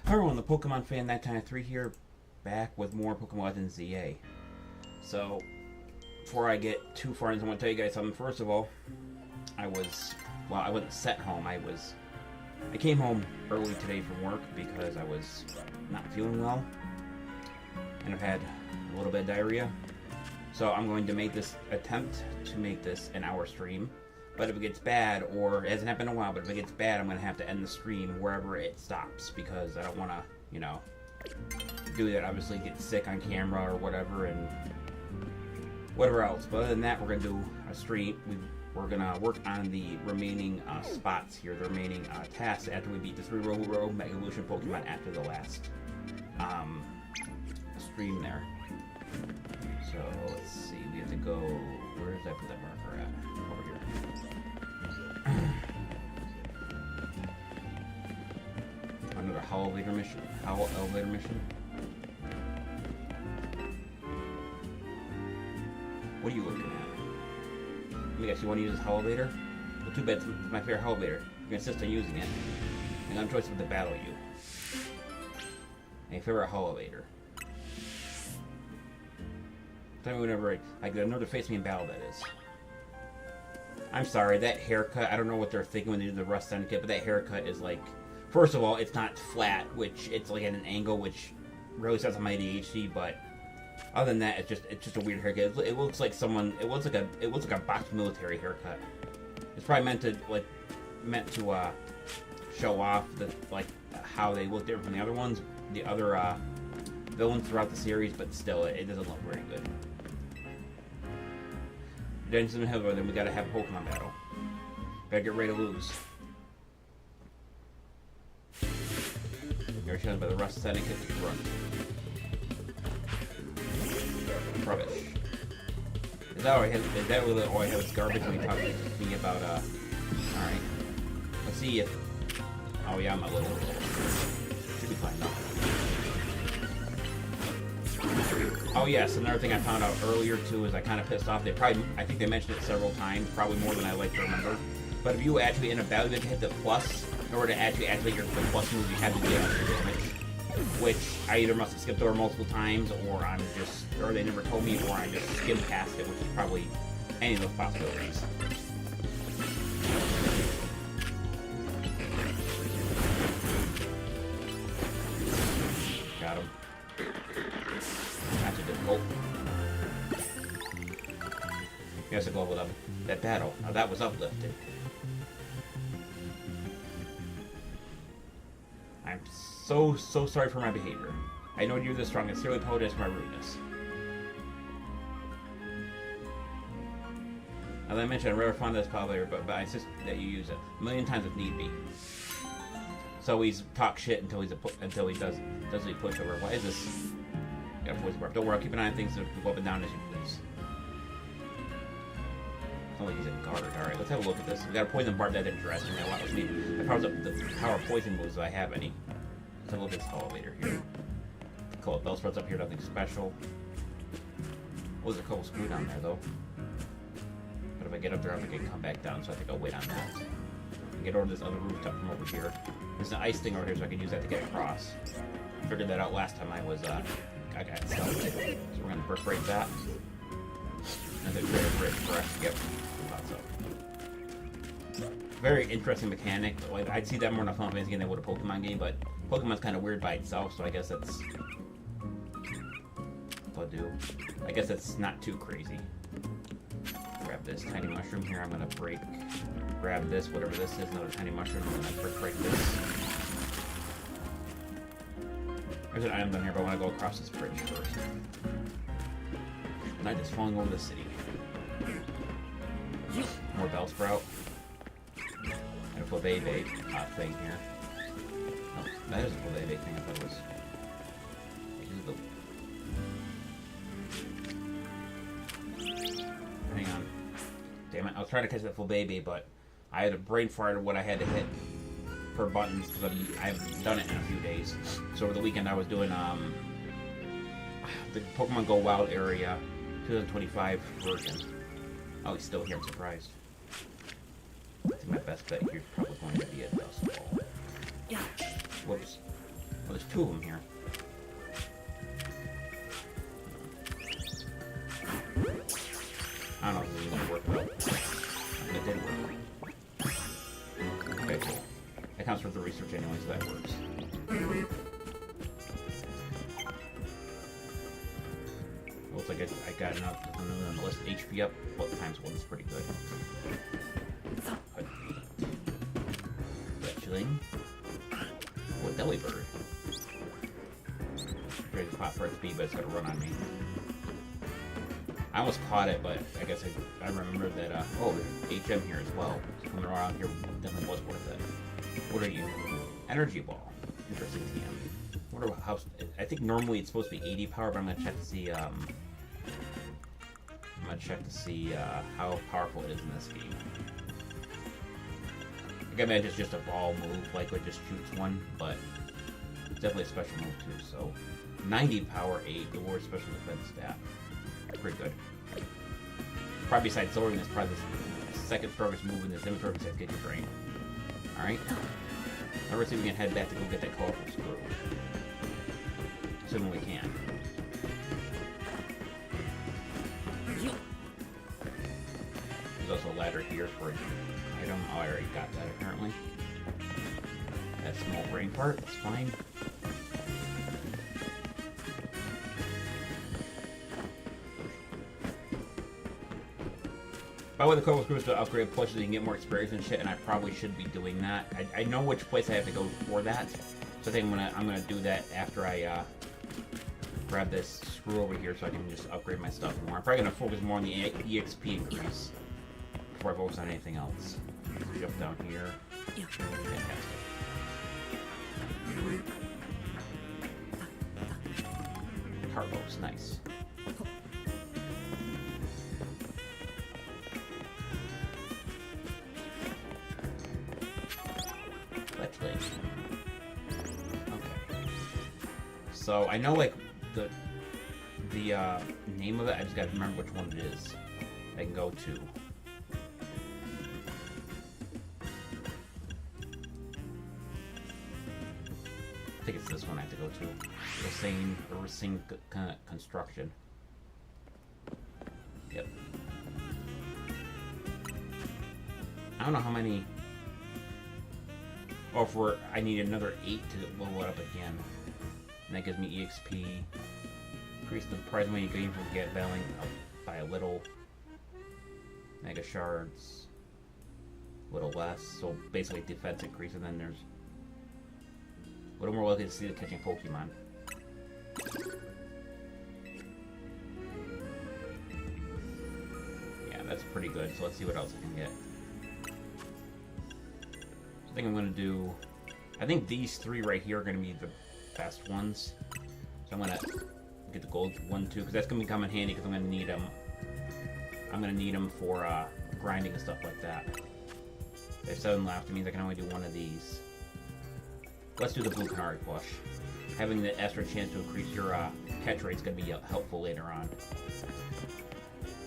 Hi everyone, the Pokemon fan 993 here, back with more Pokemon Legends ZA. So, before I get too far into, I want to tell you guys something. First of all, I wasn't sent home. I came home early today from work because I was not feeling well, and I've had a little bit of diarrhea. So I'm going to attempt to make this an hour stream. But if it gets bad, or it hasn't happened in a while, but if it gets bad, I'm going to have to end the stream wherever it stops, because I don't want to, do that, obviously get sick on camera or whatever, and whatever else. But other than that, we're going to do a stream. We're going to work on the remaining spots here, the remaining tasks after we beat the 3 Robo Mega Evolution Pokemon after the last stream there. So, let's see, we have to go, where did I put that marker at? Over here. Another Hollow Elevator mission. What are you looking at? Let me guess, you want to use this Hollow Elevator? Well, too bad, it's my favorite Hollow Elevator. You're going to insist on using it. I got no choice but to battle you. My favorite Hollow Elevator. Tell me whenever I get another face me in battle, that is. I'm sorry, that haircut, I don't know what they're thinking when they do the Rust Syndicate, but that haircut is like, first of all, it's not flat, which it's like at an angle, which really says I'm ADHD, but other than that, it's just a weird haircut. It looks like it looks like a box military haircut. It's probably meant to show off how they look different from the other ones, the other villains throughout the series, but still, it doesn't look very good. Dungeons and Heaven, then we gotta have a Pokemon battle. Gotta get ready to lose. You're shown by the Rust Syndicate to run. Rubbish. Is that really all I have? It's garbage when you talk to me about, alright. Let's see if... Oh yeah, I'm a little... Should be fine though. Oh yes, another thing I found out earlier too is I kind of pissed off. I think they mentioned it several times, probably more than I like to remember. But if you actually in a battle, you have to hit the plus in order to actually activate the plus move. You have to get extra damage, which I either must have skipped over multiple times, or or they never told me, or I just skimmed past it, which is probably any of those possibilities. Got him. That's a difficult. Here's a global up. That battle. Now that was uplifted. I'm so sorry for my behavior. I know you're this strong. I sincerely apologize for my rudeness. As I mentioned, I'm rather fond of this powder, but I insist that you use it a million times if need be. So he's talk shit until he does a pushover. Why is this? Got a poison barb. Don't worry, I'll keep an eye on things that go up and down as you please. It's not like he's in guard. Alright, let's have a look at this. We got a poison barb that interesting. That allows me. That powers up the power of poison moves that I have any. Let's have a look at this elevator here. Cool, bell spreads up here, nothing special. Oh, there's a couple screw down there though. But if I get up there, I'm gonna come back down, so I think I'll wait on that. And get over this other rooftop from over here. There's an ice thing over here, so I can use that to get across. I figured that out last time I got stuck. So we're gonna break that. And then create a bridge for us to get lots of. Very interesting mechanic. Like, I'd see that more in a Final Fantasy game than would a Pokemon game, but Pokemon's kind of weird by itself, so I guess that's what I'll do. I guess that's not too crazy. Grab this tiny mushroom here. I'm gonna grab this, whatever this is, another tiny mushroom. I'm gonna break this. There's an item down here, but I want to go across this bridge first. And I just falling over the city. More Bellsprout. And a Flabébé thing here. Oh, that is a Flabébé thing. I thought it was. Hang on. Damn it. I was trying to catch that Flabébé, but I had a brain fart of what I had to hit for buttons because I haven't done it in a few days. So over the weekend I was doing the Pokemon Go Wild Area 2025 version. Oh, he's still here. I'm surprised. I think my best bet here is probably going to be a Dust Ball. Whoops. Well, there's two of them here. I don't know if this is gonna work though. It did work. Okay, cool. That counts for the research anyway, so that works. Looks like I got enough on the list. HP up, well, times 1 is pretty good. Fletchling. Oh, a Delibird. Ready to pop for its speed, but it's gonna run on me. I almost caught it, but I guess I remembered that, oh, there's HM here as well. So coming around here definitely was worth it. What are you? Energy Ball. Interesting TM. Wonder how, I think normally it's supposed to be 80 power, but I'm gonna check to see, how powerful it is in this game. I can imagine it's just a ball move, like it just shoots one, but it's definitely a special move too, so 90 power, 8, the war special defense stat. Pretty good. Probably besides soaring, is probably the second strongest move in this inventory besides Get Your Drain. Alright. Now let's see if we can head back to go get that colorful screw. Assuming we can. There's also a ladder here for an item. Oh, I already got that apparently. That small brain part, that's fine. By the way, the colorful screw is to upgrade plus so you can get more experience and shit, and I probably should be doing that. I know which place I have to go for that, so I think I'm gonna do that after I grab this screw over here, so I can just upgrade my stuff more. I'm probably gonna focus more on the EXP increase before I focus on anything else. So jump down here. Fantastic. Carlos, nice. Okay. So I know like the name of it, I just gotta remember which one it is I can go to. I think it's this one I have to go to. Racine construction. Yep. I don't know how many. Or if I need another 8 to level it up again. And that gives me EXP. Increase the prize money you gain from get battling up by a little. Mega shards. A little less. So basically defense increase, and then there's a little more likely to see the catching Pokemon. Yeah, that's pretty good. So let's see what else I can get. I think I'm going to do... I think these 3 right here are going to be the best ones. So I'm going to get the gold one too, because that's going to come in handy because I'm going to need them. I'm going to need them for grinding and stuff like that. There's 7 left. It means I can only do one of these. Let's do the blue Canary plush. Having the extra chance to increase your catch rate is going to be helpful later on.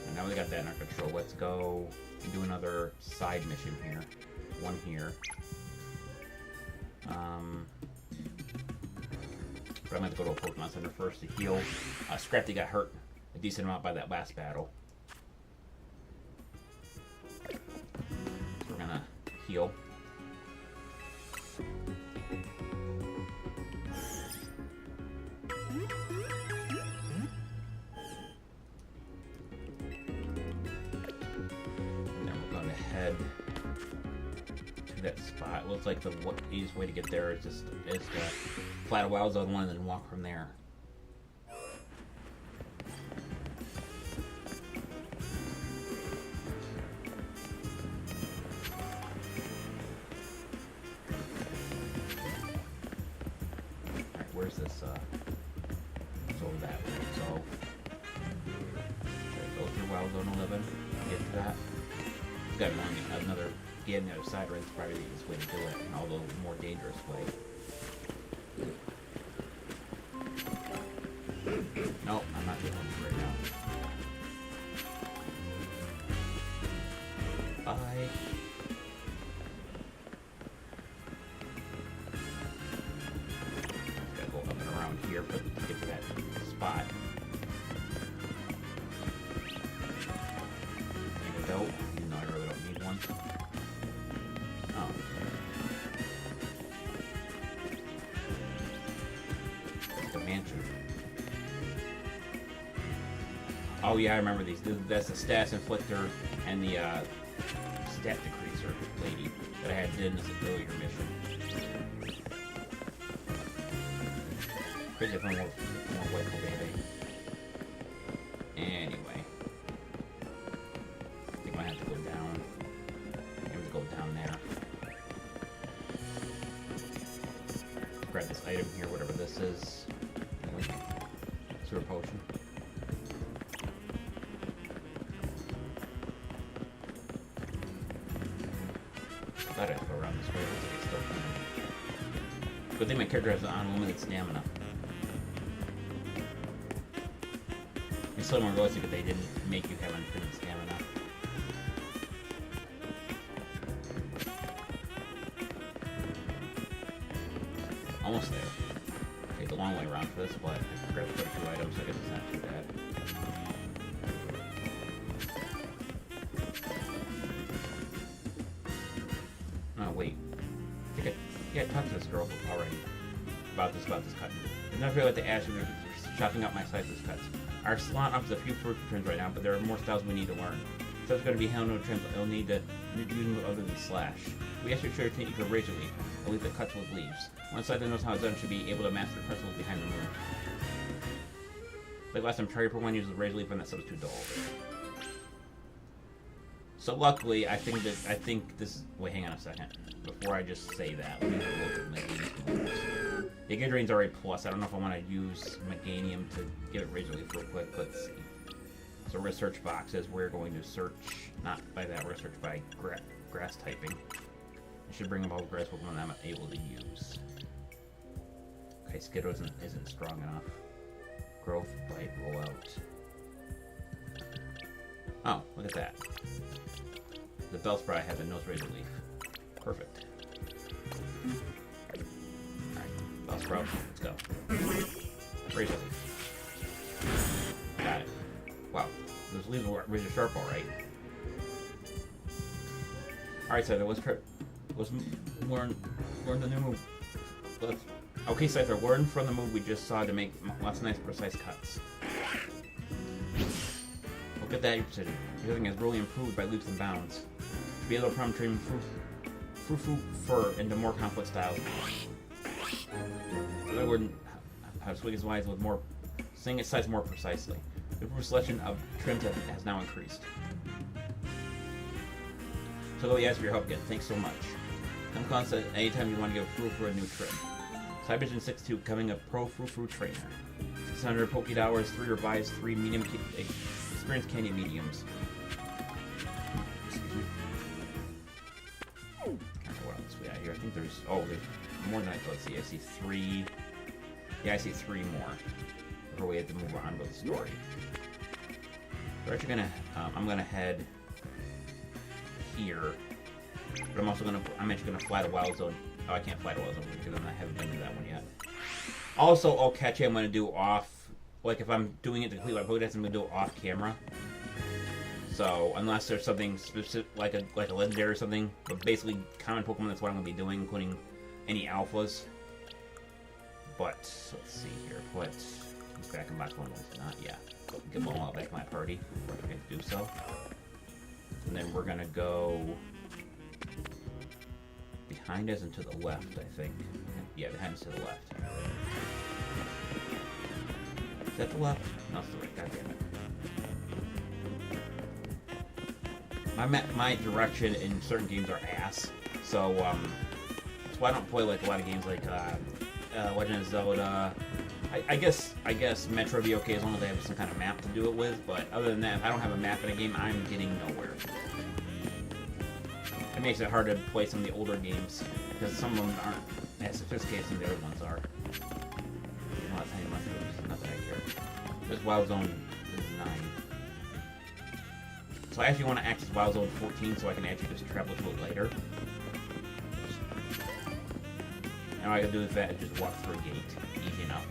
And now we got that in our control. Let's go and do another side mission here. One here. But I'm going to go to a Pokemon Center first to heal. Scrafty got hurt a decent amount by that last battle. So we're going to heal. And then we're going to head that spot. Looks like the easiest way to get there is just to flat a wild zone one and then walk from there. Alright, where's this it's over that way, so should I go through wild zone 11? Get to that? It's got another getting the other side, right? It's probably the easiest way to do it, and although more dangerous way. No, I'm not doing it right now. Bye. Gotta go here to get to that spot. Antidote, even though I really don't need one. Oh. The mansion. Oh yeah, I remember these. That's the Status Inflictor and the Stat Decreaser lady that I had did in this earlier mission. Crazy if I'm more White Baby. Anyway. I think I might have to go down. I have to go down there. Grab this item here, whatever this is. Sewer potion. I thought I'd go around this way. Looks like it's still coming. Good thing my character has unlimited stamina. It's so more realistic if they didn't make you have infinite stamina. Almost there. Take a long way around for this, but I grabbed 32 items, so I guess it's not too bad. Oh, wait. I think I talked to this girl already about this cutting. And I feel like to ask you, they're chopping up my slices cuts. Our salon offers a few fruit trims right now, but there are more styles we need to learn. So it's going to be handle trims. It'll need to use them other than slash. We ask you to take a razor leaf, a leaf that cuts with leaves. One side that knows how it's done should be able to master the principles behind the move. Like last time, try one uses a razor leaf, and that stuff's too dull. So luckily, I think this. Wait, hang on a second. Before I just say that, let me look at Meganium's moves. The Gidrain's already plus. I don't know if I want to use Meganium to get a razor leaf real quick. Let's see. So research boxes. We're going to search not by that. We're going to search by grass typing. I should bring up all the grass Pokemon I'm able to use. Okay, Skiddo isn't strong enough. Growth, bite, roll out. Oh, look at that. The Bellsprout has a nose razor leaf. Perfect. Alright, Bellsprout, let's go. Razor leaf. Got it. Wow, those leaves were razor sharp, alright. Alright, so let's learn the new move. Okay, Scyther, learn from the move we just saw to make lots of nice, precise cuts. Look at that, your precision. Everything has really improved by leaps and bounds. To be able to prompt train Frou Fur into more complex styles. In other words, how swing is wise with more, seeing its size more precisely. The selection of trims has now increased. So let me ask for your help again. Thanks so much. Come contact anytime you want to give Frou Fur a new trim. Cybergen 6-2, becoming a pro Frou trainer. 600 Poké Hours, 3 revives, 3 medium experience candy mediums. Excuse me. I don't know what else we got here. I think there's more than let's see. I see 3. Yeah, I see 3 more before we have to move on with the story. We're actually gonna I'm gonna head here. But I'm actually gonna fly to Wild Zone. Oh, I can't fly to Wild Zone because I haven't been to that one yet. Also, I'll catch you. I'm gonna do off, like if I'm doing it to complete my Pokédex, I'm gonna do it off camera. So unless there's something specific, like a legendary or something, but basically common Pokemon, that's what I'm gonna be doing, including any alphas. But let's see here. What's back in box 1 was not yet. Get them all back in my party before I can do so. And then we're gonna go behind us and to the left, I think. Yeah, behind us to the left. Is that the left? No, it's the right. God damn it. My direction in certain games are ass. So, that's why I don't play like a lot of games like Legend of Zelda. I guess Metro would be okay as long as they have some kind of map to do it with, but other than that, if I don't have a map in a game, I'm getting nowhere. It makes it hard to play some of the older games, because some of them aren't as sophisticated as the other ones are. Not that I care. This Wild Zone is 9. So I actually want to access Wild Zone 14 so I can actually just travel to it later. And all I gotta do is that is just walk through a gate. Easy enough.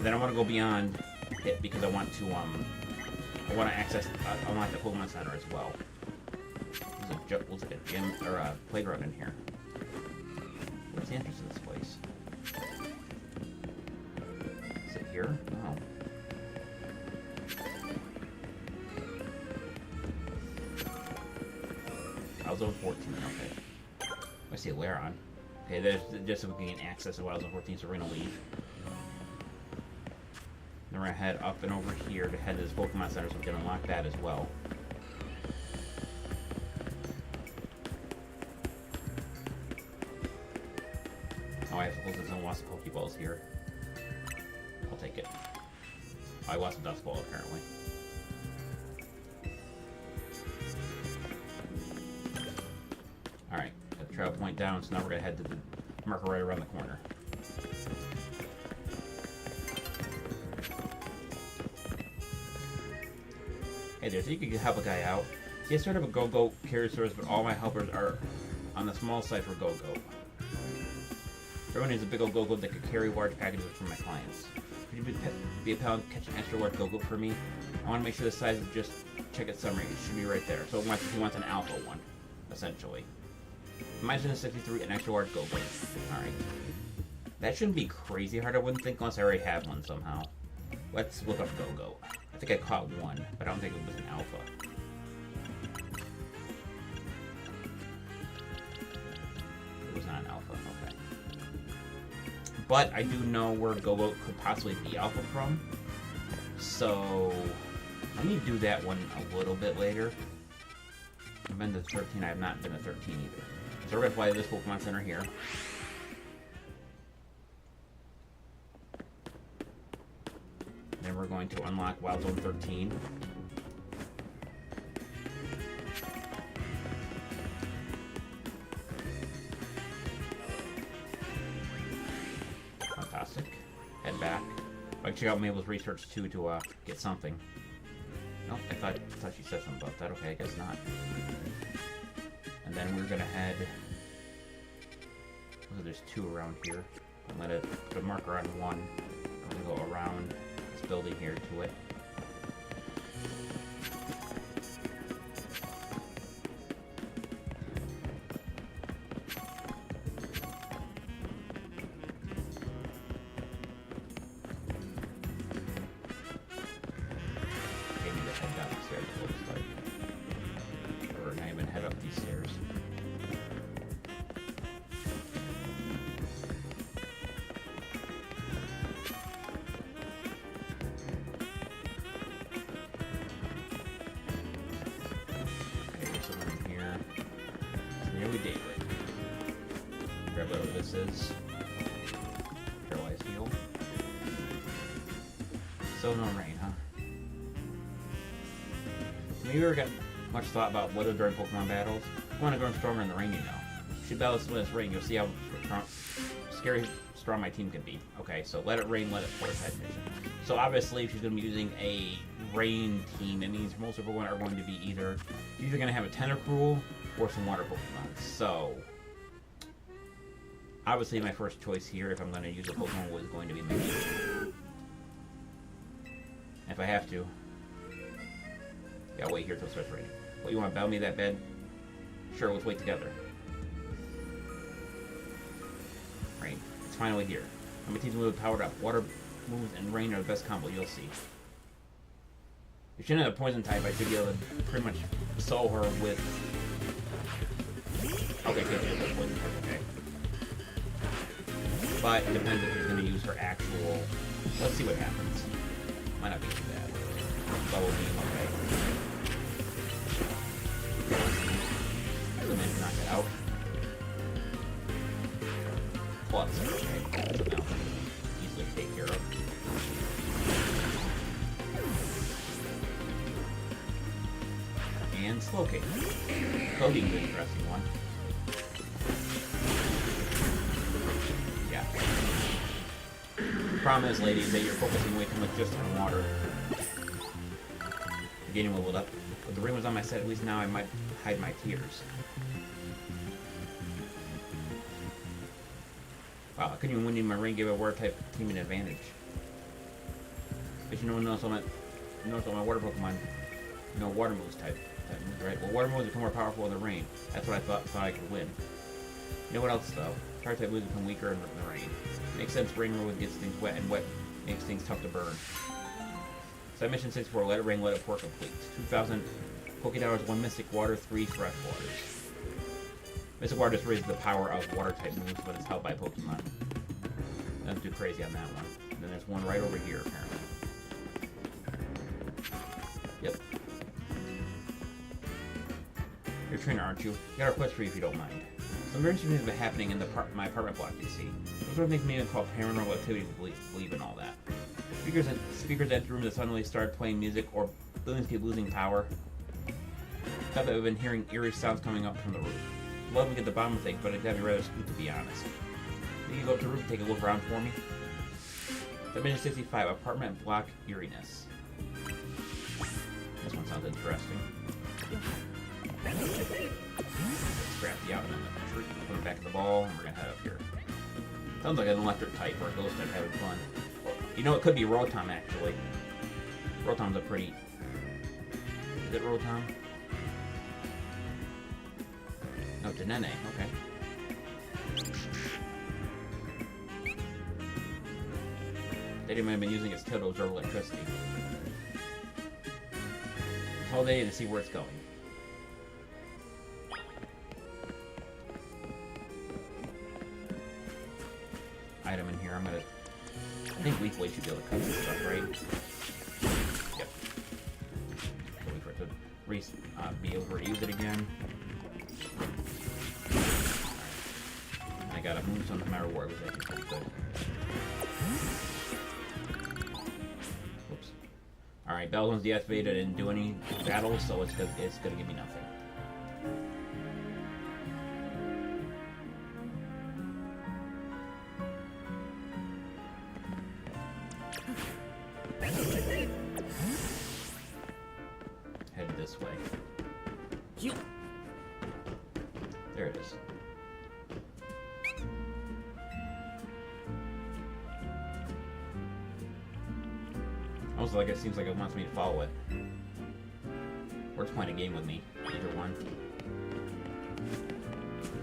then I want to go beyond it because I want to access, I want the Pokemon Center as well. Looks like a gym, or a playground in here. What's the entrance to this place? Is it here? No. I was over 14, okay. I see a Laron. Okay, there's just so we can gain access to Wild Zone 14, so we're gonna leave. Then we're gonna head up and over here to head to this Pokemon Center so we can unlock that as well. Oh, I have to close this and lost the Pokeballs here. I'll take it. Oh, I lost a Dust Ball apparently. Alright, got the travel point down, so now we're gonna head to the marker right around the corner. Hey there, so you can help a guy out. See, it's sort of a go-go carrier service, but all my helpers are on the small side for go-go. Everyone needs a big old go-go that could carry large packages for my clients. Could you be a pal and catch an extra large go-go for me? I want to make sure the size is just, check its summary, it should be right there. So he wants an alpha one, essentially. Imagine a 63, an extra large go-go. Alright. That shouldn't be crazy hard, I wouldn't think, unless I already have one somehow. Let's look up go-go. I think I caught one, but I don't think it was an alpha. It was not an alpha, okay. But I do know where Go-Go could possibly be alpha from. So let me do that one a little bit later. I've been to 13, I have not been to 13 either. So we're going to fly to this Pokemon Center here. Then we're going to unlock Wild Zone 13. Fantastic. Head back. I can check out Mabel's research too to get something. Nope, I thought she said something about that. Okay, I guess not. And then we're gonna head. Oh, there's two around here. I'm gonna put a marker on one. I'm gonna go around this building here to it. Grab whatever this is. Paralyzed heal. So no rain, huh? Have you ever got much thought about weather during Pokemon battles? If you want to grow stronger in the rain, you know. If you battle this rain, you'll see how scary strong my team can be. Okay, so let it rain, let it pour type mission. So obviously, if she's going to be using a rain team, it means most of Pokemon are going to be either going to have a Tentacruel or some water Pokemon. So obviously, my first choice here, if I'm going to use a Pokemon, was going to be Mew. If I have to, yeah, I'll wait here till it starts raining. What, you want to battle me that bad? Sure, let's wait together. Rain. It's finally here. My team's a little powered up. Water moves and rain are the best combo, you'll see. If she didn't have a poison type, I should be able to pretty much solo her with... Okay, she has a poison type, okay. But it depends if she's going to use her actual... Let's see what happens. Might not be too bad. Double beam, okay. And then knock it out. Plus, okay. So now, easily take care of. And slow kick. Coding's an interesting one. Yeah. The problem is, ladies, that you're focusing way too much just on water. You're getting leveled up. If the rain was on my side, at least now I might hide my tears. Wow, I couldn't even win in my ring, give a water type team an advantage. But you notice all my water Pokemon, water moves type moves, right? Well, water moves become more powerful in the rain. That's what I thought I could win. You know what else though? Fire type moves become weaker in the rain. Makes sense. Rain move gets things wet, and wet makes things tough to burn. So mission 64, let it rain, let it pour complete. 2,000 Pokédollars, 1 Mystic Water, 3 Fresh Waters. Mystic Water just raises the power of water type moves when it's held by Pokemon. Nothing too crazy on that one. And then there's one right over here apparently. Yep. You're a trainer, aren't you? Got a request for you if you don't mind. Some interesting things have been happening in my apartment block, you see. Those sort of things made me call paranormal activity to believe in all that. Speakers at rooms that suddenly start playing music, or buildings keep losing power. Thought that we've been hearing eerie sounds coming up from the roof. Love to get the bottom of things, but it'd be rather spooked to be honest. You can go up to the roof and take a look around for me. Dimension 65, apartment block eeriness. This one sounds interesting. Scrap the out and then the tree. Put it back in the ball, and we're gonna head up here. Sounds like an electric type or a ghost type having fun. You know, it could be Rotom actually. Rotom's a pretty. Is it Rotom? No, Denene. Okay. They might have been using its tail to absorb electricity. All day to see where it's going. Item in here. I'm gonna. I think Leaf Blade should be able to cut this stuff, right? Yep. So wait for it to be able to use it again. Right. I got a move on no matter what, which I think is good. Whoops. Alright, Battle Zone's deactivated. I didn't do any battles, so it's gonna give me nothing. Head this way. There it is. Also, like it seems like it wants me to follow it. Or it's playing a game with me. Either one.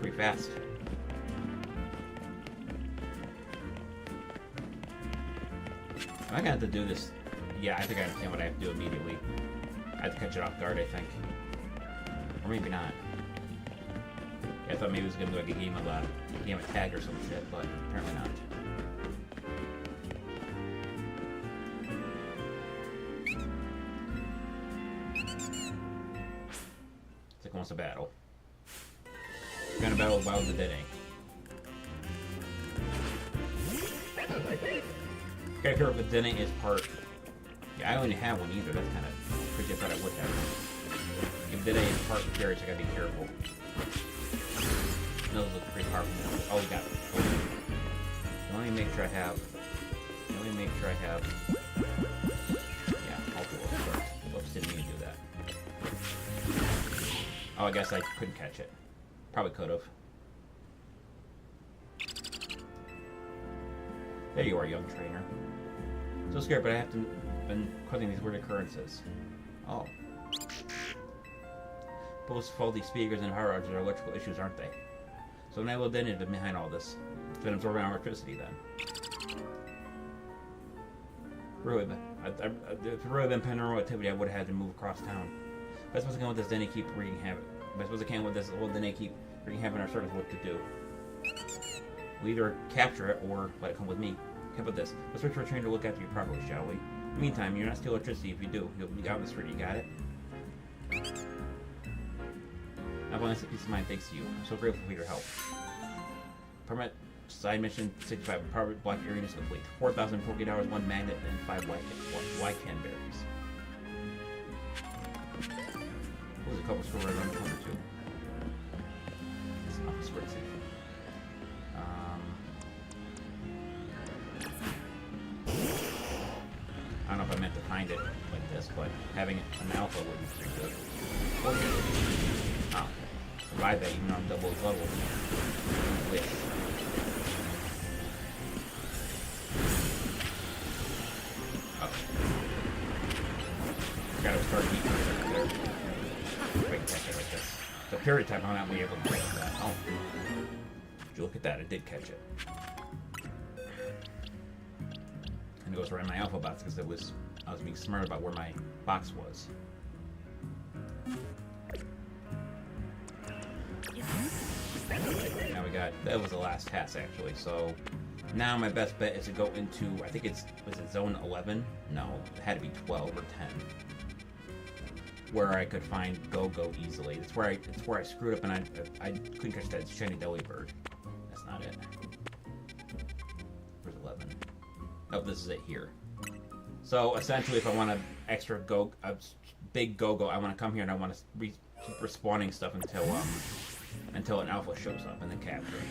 Pretty fast. Am I gonna have to do this? Yeah, I think I understand what I have to do immediately. I have to catch it off guard, I think. Or maybe not. Yeah, I thought maybe it was gonna be like a game of tag or some shit, but apparently not. It's like almost a battle. We're gonna battle Wild the Dead Character of Adena is part. Yeah, I only have one either. That's kind of crazy. I thought I would have one. If Adena is part Fairy, so I gotta be careful. Those look pretty powerful. Oh, we got it. Let me make sure I have. Yeah, I'll do it first. Whoops, didn't mean to do that. Oh, I guess I couldn't catch it. Probably could have. There you are, young trainer. So scared, but I have been causing these weird occurrences. Oh. Both faulty speakers and power outages are electrical issues, aren't they? So Nilo then has been behind all this. It's been absorbing electricity then. Really, if it really been paranormal activity, I would have had to move across town. But I suppose I can't let this Denny keep wreaking havoc. But I suppose I can't let this old Denny keep wreaking havoc in our circles what to do. We'll either capture it or let it come with me. How about this? Let's wait for a trainer to look after you properly, shall we? In the meantime, you're not stealing electricity. If you do, you'll be out in the street. You got it? Not only is a peace of mind thanks to you. I'm so grateful for your help. Permanent side mission 65. Apartment block eeriness complete. 4,000 Pokédollars, 1 magnet, and 5 Wycan berries. There's a couple stores around the corner too. It's not this word safe. I don't know if I meant to find it like this, but having an alpha would be pretty good. Oh, survive that even on double its level. Wish. Okay. start heat right there. If I can catch it like this. The period time, I'm not really able to break that. Oh. Would you look at that? I did catch it. And it goes right in my alpha box because I was being smart about where my box was. Now we got, that was the last task actually, so now my best bet is to go into, I think was it zone 11? No, it had to be 12 or 10. Where I could find Go-Go easily. It's where I screwed up and I couldn't catch that shiny Delibird. That's not it. Where's 11? Oh, this is it here. So essentially, if I want an extra a big Go-Go, I want to come here and I want to keep respawning stuff until an alpha shows up and then capture it.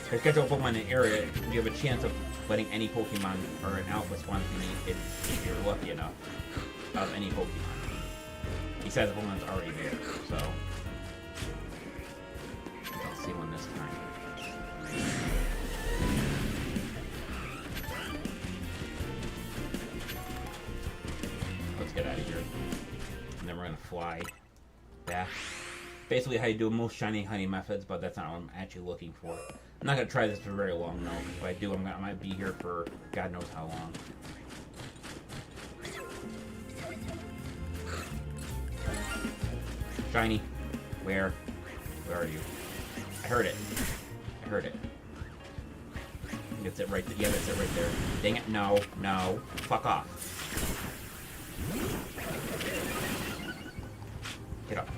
If you catch a Pokemon in an area, you have a chance of letting any Pokemon or an alpha spawn if you're lucky enough of any Pokemon. Besides the Pokemon's already there, so let's see one this time. Let's get out of here. And then we're gonna fly back. Basically how you do most shiny honey methods, but that's not what I'm actually looking for. I'm not going to try this for very long, though. If I do, I might be here for God knows how long. Shiny. Where? Where are you? I heard it. I heard it. That's it right there. Yeah, that's it right there. Dang it. No. No. Fuck off. Get up.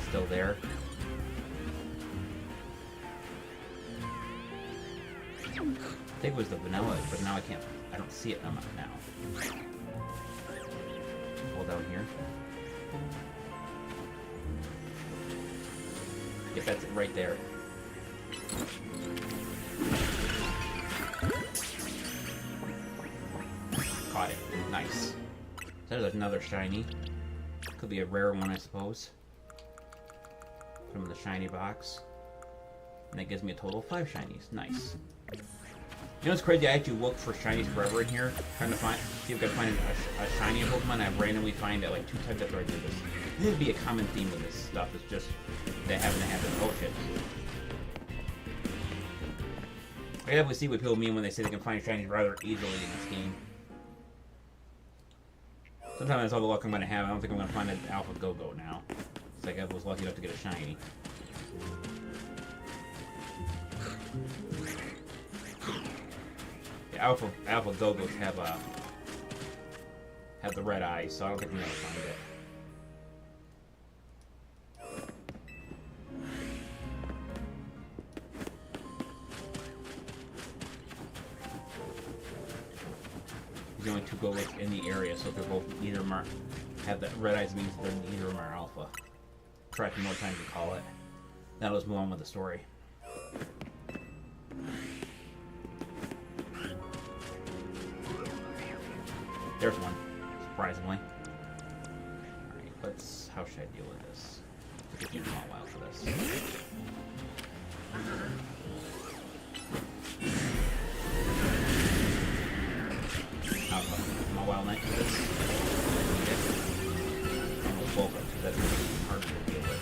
Still there. I think it was the vanilla, but now I don't see it now. Hold down here. Yep, that's it right there. Caught it. Nice. So there's another shiny. Could be a rare one, I suppose. From the shiny box. And that gives me a total of 5 shinies. Nice. You know what's crazy? I actually looked for shinies forever in here, trying to see if I could find a shiny Pokemon. I randomly find it like 2 times after I do this. This would be a common theme with this stuff. It's just that having to happen. Oh shit. I definitely see what people mean when they say they can find shinies rather easily in this game. Sometimes that's all the luck I'm going to have. I don't think I'm going to find an Alpha Go-Go now. It's like I was lucky enough to get a shiny. The Alpha Go-Go's have the red eyes, so I don't think I'm going to find it. The only 2 Go-Go's in the area, so if they're both neither of them have that red eyes, means they're neither of them are alpha. Try for more time to call it. Now let's move on with the story. There's one, surprisingly. Alright, let's. How should I deal with this? I could use them all out for this. Wild Knight for this. Almost both of them, because that's going to be harder to deal with.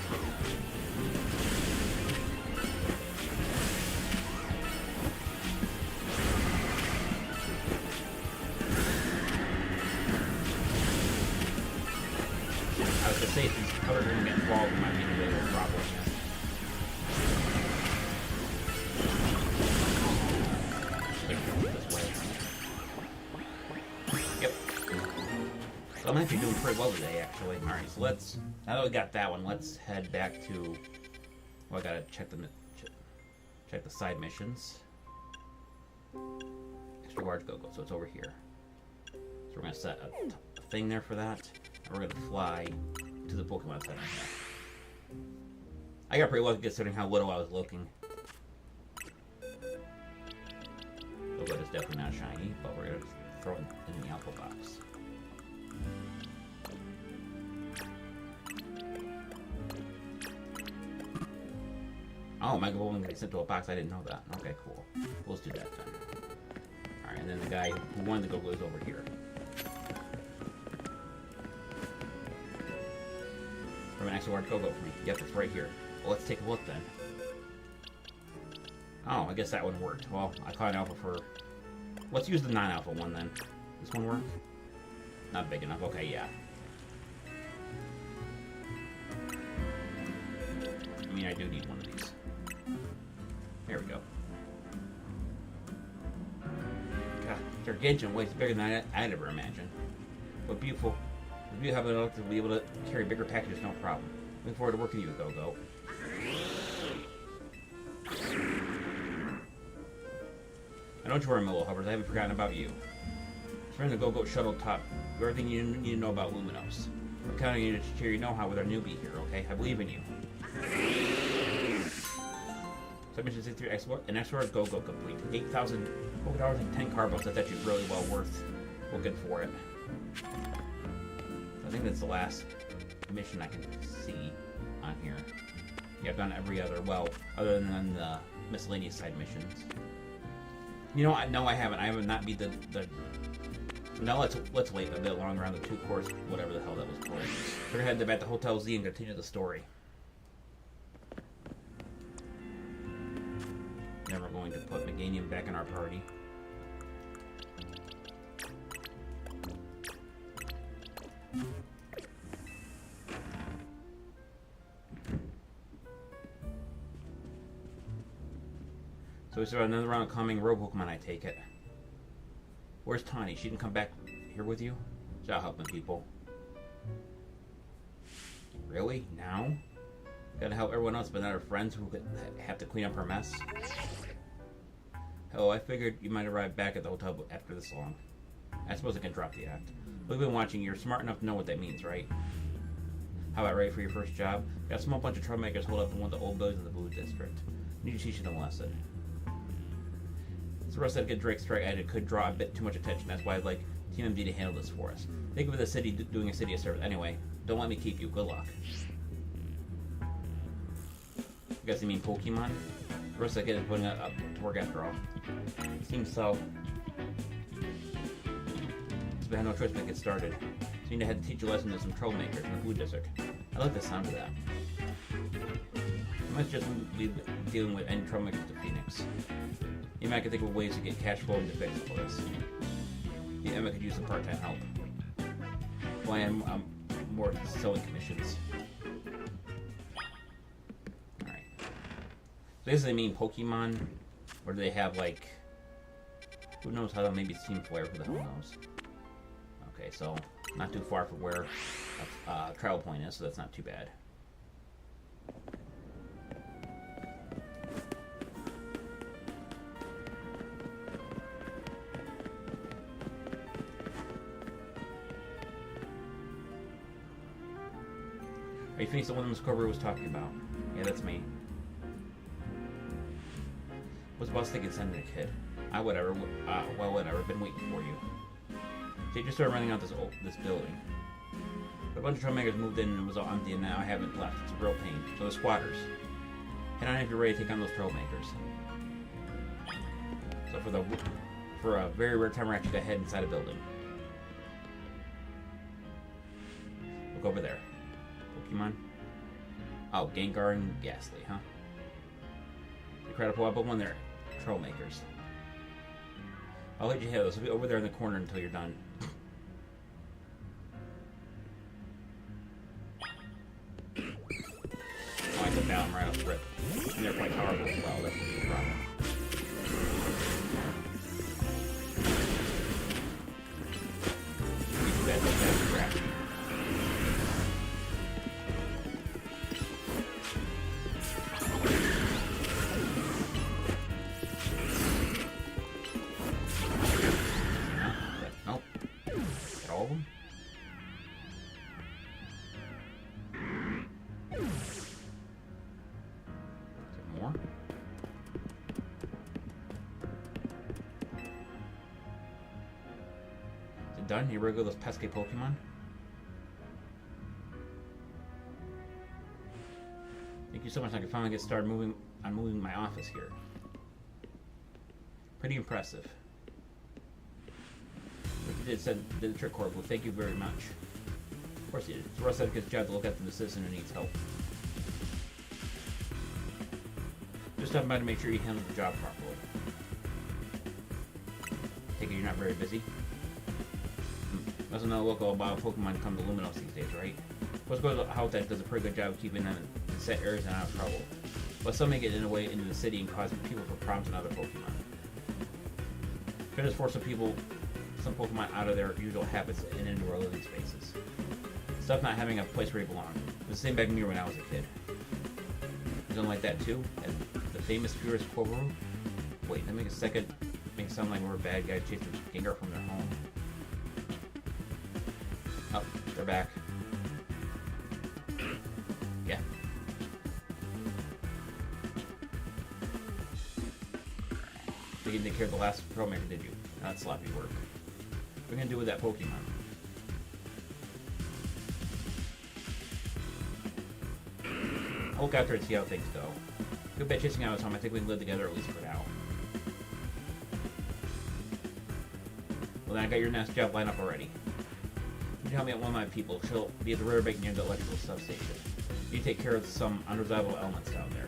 I was going to say, if these colors are going to get involved, it might be a bit of a problem here. I'm actually doing pretty well today, actually. Alright, so let's... Now that we got that one, let's head back to... Well, I gotta check the side missions. Extra large Go-Go, so it's over here. So we're gonna set a thing there for that. And we're gonna fly to the Pokemon Center. I got pretty lucky considering how little I was looking. So Go-Go is definitely not shiny, but we're going to throw it in the alpha box. Oh, Mega Bowling can be sent to a box. I didn't know that. Okay, cool. Let's do that then. Alright, and then the guy who won the Go-Go is over here. From an extra large Go-Go for me. Yep, it's right here. Well, let's take a look then. Oh, I guess that one worked. Well, I caught an alpha for... Let's use the non-alpha one then. This one work? Not big enough. Okay, yeah. I mean, I do need one of these. There we go. God, gargantuan waist bigger than I'd ever imagined. But beautiful. If you have enough to be able to carry bigger packages, no problem. Looking forward to working with you, Go-Go. And don't you worry, Milo Hubbard, I haven't forgotten about you. Friend the Go-Go shuttle top, everything you need to know about Luminos. I'm counting on you to share your know-how with our newbie here, okay? I believe in you. Submission 63 an extra Go-Go complete. 8,000 $4 and 10 carbos. That's actually really well worth looking for it. I think that's the last mission I can see on here. Yeah, I've done every other, well, other than the miscellaneous side missions. You know, no, I haven't. I haven't not beat the now let's wait a bit longer on the 2 course, whatever the hell that was called. We're gonna head back to Hotel Z and continue the story. Then we're going to put Meganium back in our party. So we start another round of calming road Pokemon, I take it. Where's Tawny? She didn't come back here with you? She's out helping people. Really? Now? Gotta help everyone else but not her friends who have to clean up her mess? Hello, I figured you might arrive back at the hotel after this long. I suppose I can drop the act. We've been watching. You're smart enough to know what that means, right? How about ready for your first job? Got a small bunch of troublemakers hold up in one of the old buildings in the Blue District. Need to teach them a lesson. The rest of the Drake strike added could draw a bit too much attention. That's why I'd like TMD to handle this for us. Think of it as the city doing a city a service. Anyway, don't let me keep you. Good luck. You guys mean Pokemon? The rest of the kid is putting up to work after all. Seems so. But I had no choice but to get started. So you need to have to teach a lesson to some trollmakers in the Blue District. I like the sound of that. I might just be dealing with any troublemakers to Phoenix. You might could think of ways to get cash flowing to fix all this. Yeah, Emma could use some part-time help. Well, I'm more selling commissions. Alright. So does they mean Pokemon? Or do they have, like... Who knows how that maybe it's Team Flare, who the hell knows? Okay, so not too far from where Travel Point is, so that's not too bad. Are you finished the one Miss Cobra was talking about? Yeah, that's me. What's boss thinking sending a kid? Whatever. Well, whatever. Been waiting for you. They just started running out this building. But a bunch of troublemakers moved in and it was all empty, and now I haven't left. It's a real pain. So the squatters. Head on if you're ready to take on those troublemakers. So for a very rare time, we're actually gonna head inside a building. Look over there. Pokemon. Oh, Gengar and Ghastly, huh? Incredible, but one there. Trollmakers. I'll let you hit those. We'll be over there in the corner until you're done. Oh, I took down right off the rip. And they're quite powerful as well. That should be a problem. That's crap. it done? You ready to go those pesky Pokemon? Thank you so much. I can finally get started moving my office here. Pretty impressive. What you did the trick horrible. Thank you very much. Of course you did. It's Russ Etiquette's job to look after the citizen who needs help. Just stopping by to make sure you handle the job properly. Take it you're not very busy. Doesn't know local about Pokemon come to Luminos these days, right? Let's go to the house that does a pretty good job of keeping them in set areas and out of trouble. But some may get in the way into the city and cause people for problems and other Pokemon. Try to force some Pokemon out of their usual habits and into our living spaces. Stuff not having a place where they belong. It was the same back in me when I was a kid. You don't like that too? And the famous Furious Quoveroo? Wait, let me make it sound like we're bad guys chasing Gengar from their home. Oh, they're back. Yeah. You didn't take care of the last troublemaker, did you? Not sloppy work. What are we gonna do with that Pokemon? I'll look after it and see how things go. Good bet chasing out his home. I think we can live together at least for now. Well, then I got your next job lined up already. You can help me out one of my people. She'll be at the riverbank near the electrical substation. You take care of some undesirable elements down there.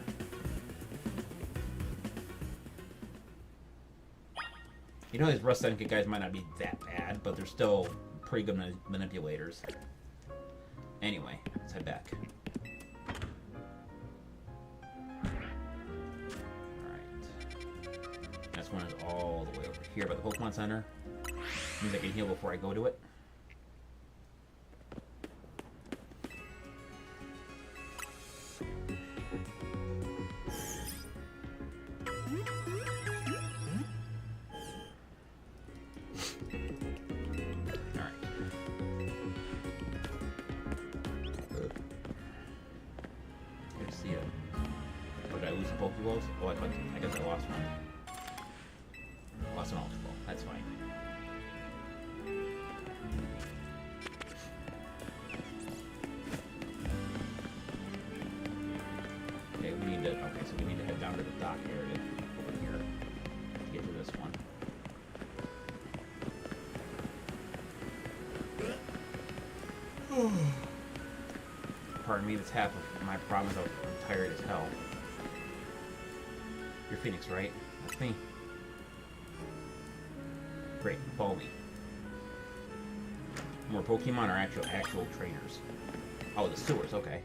You know, these Rust Syndicate guys might not be that bad, but they're still pretty good manipulators. Anyway, let's head back. Alright. This one is all the way over here by the Pokemon Center. Means I can heal before I go to it. Pokeballs? Oh, I guess I lost one. Lost an Ultra Ball. That's fine. Okay, so we need to head down to the dock area over here to get to this one. Pardon me, that's half of my problem is I'm tired as hell. You're Phoenix, right? That's me. Great, follow me. More Pokemon or actual trainers? Oh, the sewers, okay.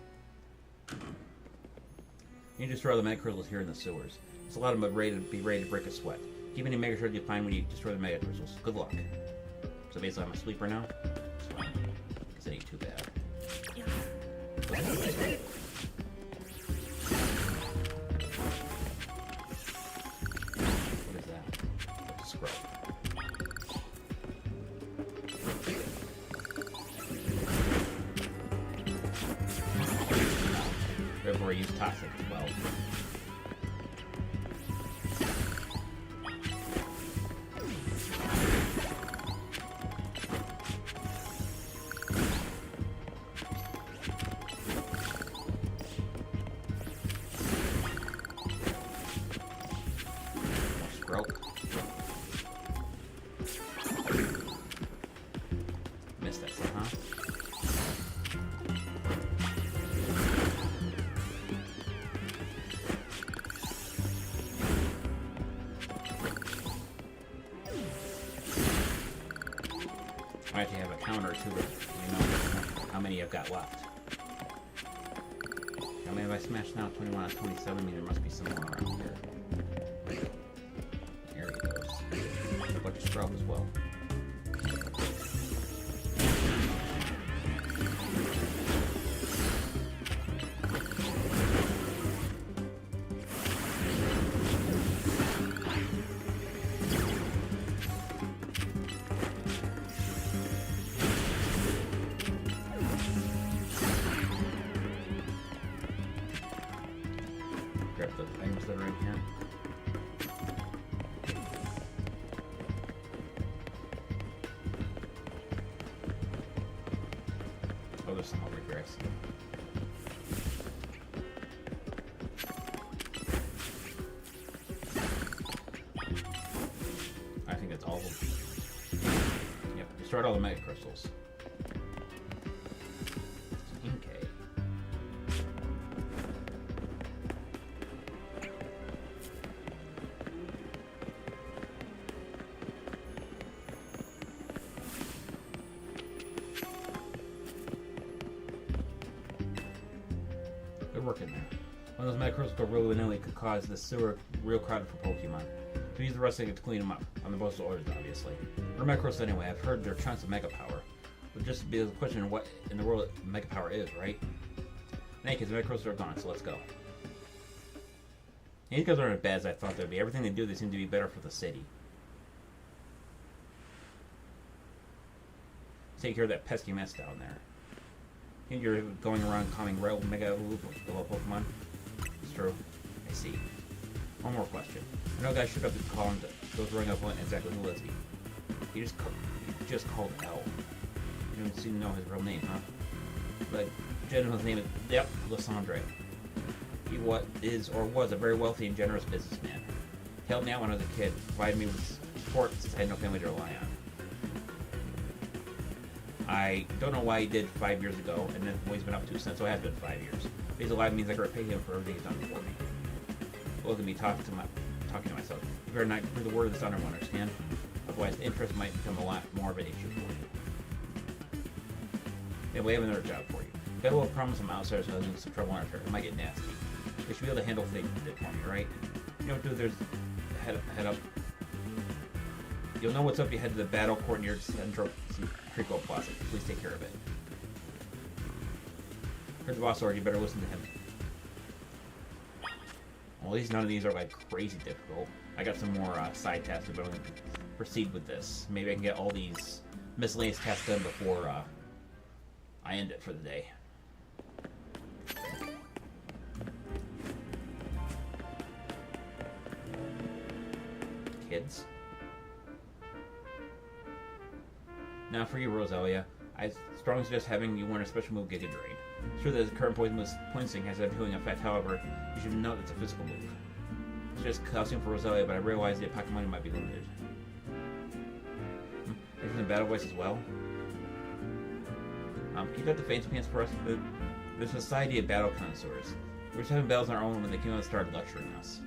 You destroy all the Mega Crystals here in the sewers. It's a lot of them ready to break a sweat. Keep any Mega Crystals you find when you destroy the Mega Crystals. Good luck. So basically I'm a sleeper now? That's fine. Because it ain't too bad. Therefore, I use Toxic as well. Stroke. Missed that somehow. I actually have a counter to it, you know how many I've got left. How many have I smashed now? 21 out of 27, I mean there must be some more around here. There he goes. A bunch of scrub as well. Grab the things that are in here. destroyed all the mega crystals. Okay. Good work in there. One of those mega crystals really vanilla could cause the sewer real crowded for Pokemon. To use the rest of it to clean them up. On the postal orders, obviously. Or mega crystals anyway. I've heard they're chunks of mega power. But just be the question of what in the world mega power is, right? In any case, the mega crystals are gone, so let's go. These guys aren't as bad as I thought they'd be. Everything they do, they seem to be better for the city. Take care of that pesky mess down there. Think you're going around calming real mega little Pokemon? It's true. I see. One more question. I know a guy showed up to call him to go throwing up one exactly who is he? He just called L. You don't seem to know his real name, huh? But gentleman's name is Lysandre. He was a very wealthy and generous businessman. He helped me out when I was a kid, provided me with support since I had no family to rely on. I don't know why he did 5 years ago, and then what he's been up to since, so it has been 5 years. If he's alive, means I can repay him for everything he's done for me. Look at me talking to myself. You better not hear the word of this honor, one, understand? Otherwise, the interest might become a lot more of an issue for you. Anyway, we have another job for you. Got a little problem with some outsiders who have some trouble on our turf. It might get nasty. They should be able to handle things for me, right? You know what to do? There's head up. You'll know what's up. You head to the battle court near Central Creeko Plaza. Please take care of it. Heard the boss order. You better listen to him. Well, at least none of these are like crazy difficult. I got some more side tasks, but I'm going to proceed with this. Maybe I can get all these miscellaneous tasks done before I end it for the day. Kids. Now for you, Roselia, I strongly suggest having you learn a special move, Giga Drain. Sure that the current poison has a healing effect, however, you should note it's a physical move. It's just costume for Roselia, but I realize the pocket money might be limited. There's the battle voice as well. Keep up the face pants for us. The Society of Battle Connoisseurs. We're just having battles on our own when they came out and started lecturing us.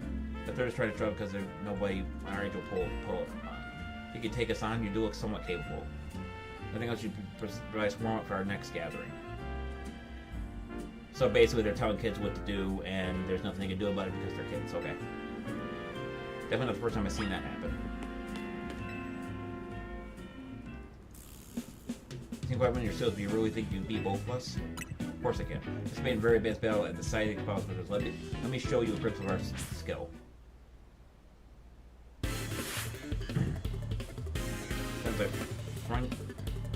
The third is trying to trouble because there's nobody on our age will pull it on. If you can take us on, you do look somewhat capable. I think I should provide a warm up for our next gathering. So basically, they're telling kids what to do, and there's nothing they can do about it because they're kids. Okay. Definitely not the first time I've seen that happen. You think when you're still, do you really think you can beat both of us? Of course I can. This made a very advanced battle at the site of the let me show you a glimpse of our skill. Sounds like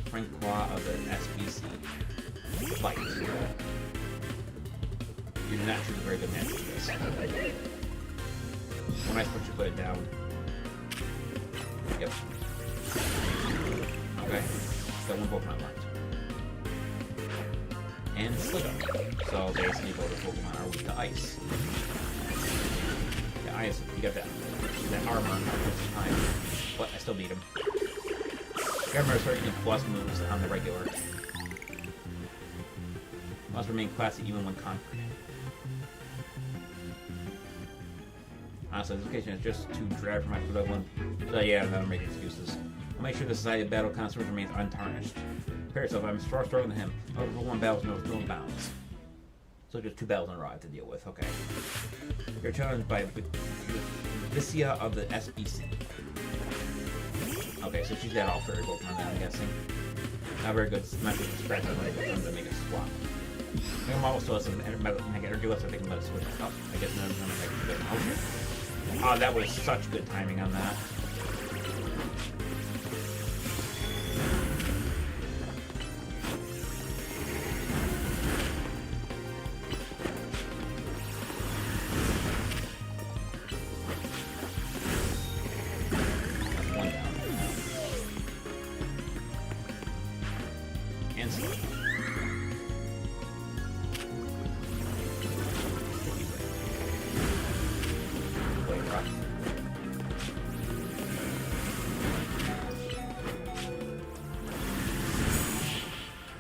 Francois of the SBC. Fight. You're not truly very good match with this. When I put you put it down. Yep. Okay. Got one Pokemon marked. And Slip Up. So basically both the Pokemon are weak to ice. Yeah, ice, you got that armor this time. But I still beat him. I remember starting using plus moves on the regular. Must remain classy even when conquered. Honestly, this occasion is just too drab for my foot one. So yeah, I'm making excuses. I'll make sure the Society of Battle Connoisseurs remains untarnished. Prepare yourself, I'm far stronger than him. Over 1 battles, no bounds. So just 2 battles in a row I have to deal with, okay. You're challenged by Vicia of the SBC. Okay, so she's got all fairy Pokemon now, I'm guessing. Not very good, not good to scratch on my Pokemon to make a swap. Mega Model still has some Mega Energy left, so they can let us switch it up. I guess none of them are good. Oh, that was such good timing on that.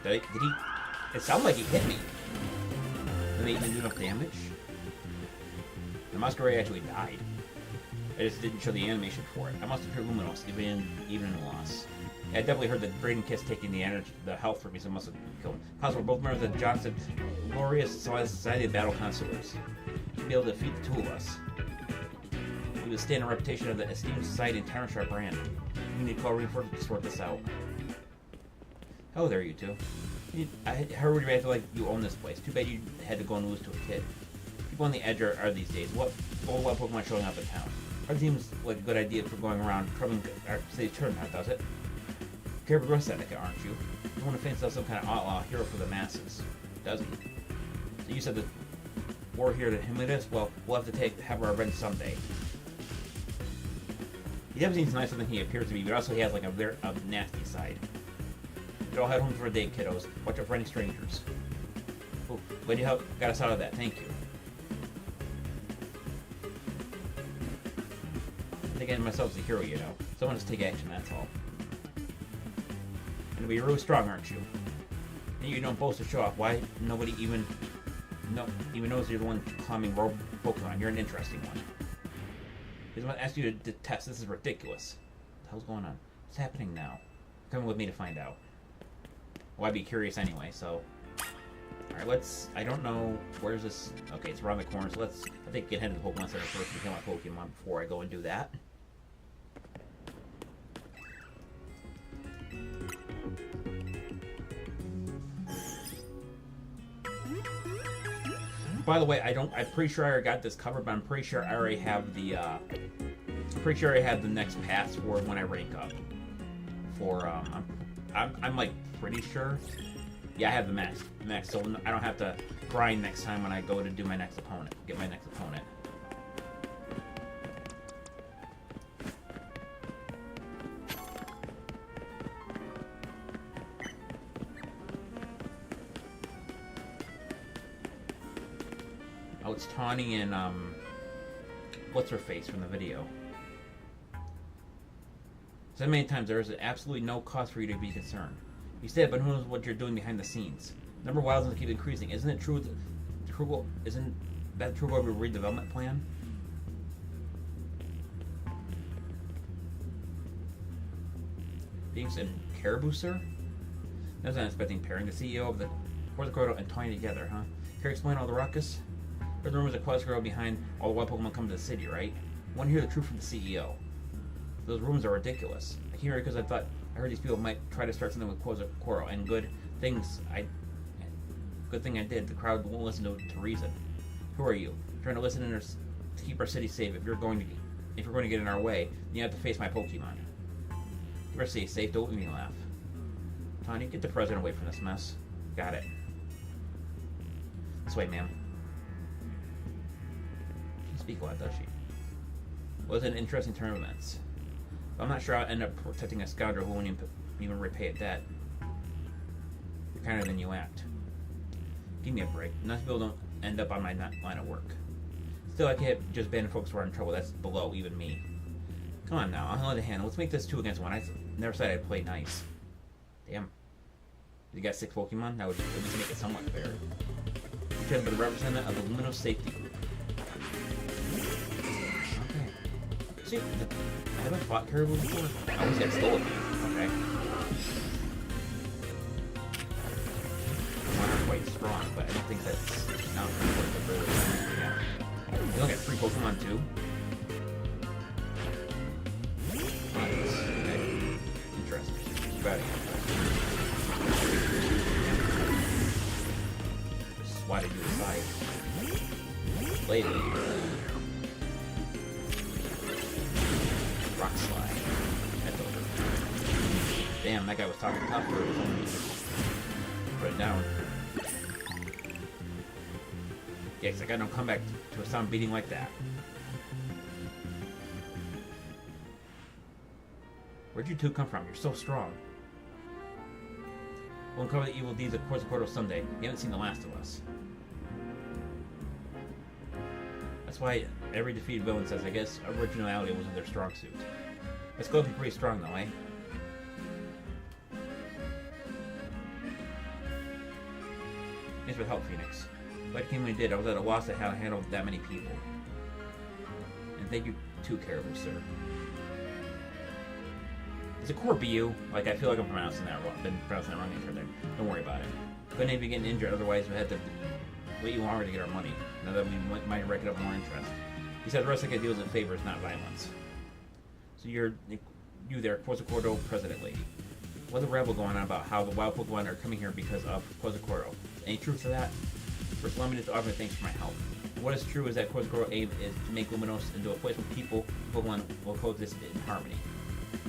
Did he? It sounded like he hit me. Did he even do enough damage? The Masquerade actually died. I just didn't show the animation for it. I must have heard Luminos, even in loss. Yeah, I definitely heard that Braden Kiss taking the health from me, so I must have killed him. Possible both members of Johnson Glorious Society of Battle Connoisseurs. He'd be able to defeat the two of us. We would stand a reputation of the esteemed society and tarnish our brand. We need to call reinforcements to sort this out. Hello there, you two. I heard you acted like you own this place. Too bad you had to go and lose to a kid. People on the edge are these days. What Pokemon showing up in town? It seems like a good idea for going around troubling our city's tournament, does it? Care about the rest of that, aren't you? You want to fancy some kind of outlaw hero for the masses, doesn't he? So you said that we're here to humiliate us? Well, we'll have to have our revenge someday. He definitely seems nicer than he appears to be, but also he has like a nasty side. But I'll head home for a day, kiddos. Watch out for any strangers. Oh, glad you got us out of that. Thank you. I'm thinking myself as a hero, you know. Someone just take action, that's all. And you're really strong, aren't you? And you don't boast to show off. Why nobody even knows you're the one climbing rogue Pokemon. You're an interesting one. He's going to ask you to test. This is ridiculous. What the hell's going on? What's happening now? Come with me to find out. Well, I'd be curious anyway, so... Alright, I don't know... Where's this... Okay, it's around the corner, so I think get head to the Pokemon Center first to kill my Pokemon before I go and do that. By the way, I'm pretty sure I already got this covered, but I'm pretty sure I already have the, the next pass for when I rank up. I'm like pretty sure. Yeah, I have the max, so I don't have to grind next time when I go to do my next opponent, get my next opponent. Oh, it's Tawny and, what's her face from the video. So many times there is absolutely no cause for you to be concerned. You said, but who knows what you're doing behind the scenes. Number of wilds keep increasing. Isn't it true isn't that true of your redevelopment plan? Beings and Caribou, sir? That's an unexpected pairing. The CEO of the Horticultural and Tawny together, huh? Can you explain all the ruckus? Heard the rumors that Quasquirrel behind all the wild Pokemon come to the city, right? I want to hear the truth from the CEO. Those rumors are ridiculous. I came here because I heard these people might try to start something with Quasquirrel, and good thing I did. The crowd won't listen to reason. Who are you? Trying to listen to keep our city safe. If you're going to get in our way, then you have to face my Pokemon. Keep our city safe. Don't make me laugh. Tawny, get the president away from this mess. Got it. This way, ma'am. She doesn't speak a lot, does she? It was an interesting turn of events. But I'm not sure I'll end up protecting a scoundrel who won't even repay a debt. You're kinder than you act. Give me a break. Enough people don't end up on my line of work. Still, I can't just ban folks who are in trouble. That's below even me. Come on now, I'll hold a hand. Let's make this 2 against 1. I never said I'd play nice. Damn. You got 6 Pokemon? That would at least make it somewhat fair. You should have been the representative of the Luminos Safety Group. Okay. See, I haven't fought Caribou before. I always got stolen. Okay. Mine are quite strong, but I don't think that's not really. Yeah. You only got 3 Pokemon too? Okay. Interesting. Too bad. Just swatted you aside. Lately. Rock slide. That's over. Damn, that guy was talking tough for it. Put it down. Yeah, cause I got no comeback to a sound beating like that. Where'd you 2 come from? You're so strong. We'll uncover the evil deeds of Quasquirrel someday. You haven't seen the last of us. That's why every defeated villain says, I guess, originality wasn't their strong suit. Let's go be pretty strong though, eh? for the help, Phoenix. But it came when it did. I was at a loss at how to handle that many people. And thank you too, Caribou, sir. Is it Corbu? Like, I feel like I'm pronouncing that wrong. I've been pronouncing that wrong the entire time. Don't worry about it. Couldn't even be getting injured, otherwise we had to wait you longer to get our money. Now that we might rack it up more interest. Besides, the rest of the deals in favors, not violence. So you there, Quetzalcoatl President Lady. What's a rebel going on about how the wild Pokemon are coming here because of Quetzalcoatl? Any truth to that? First, allow me to offer thanks for my help. What is true is that Quetzalcoatl's aim is to make Luminos into a place where people and Pokemon will coexist in harmony.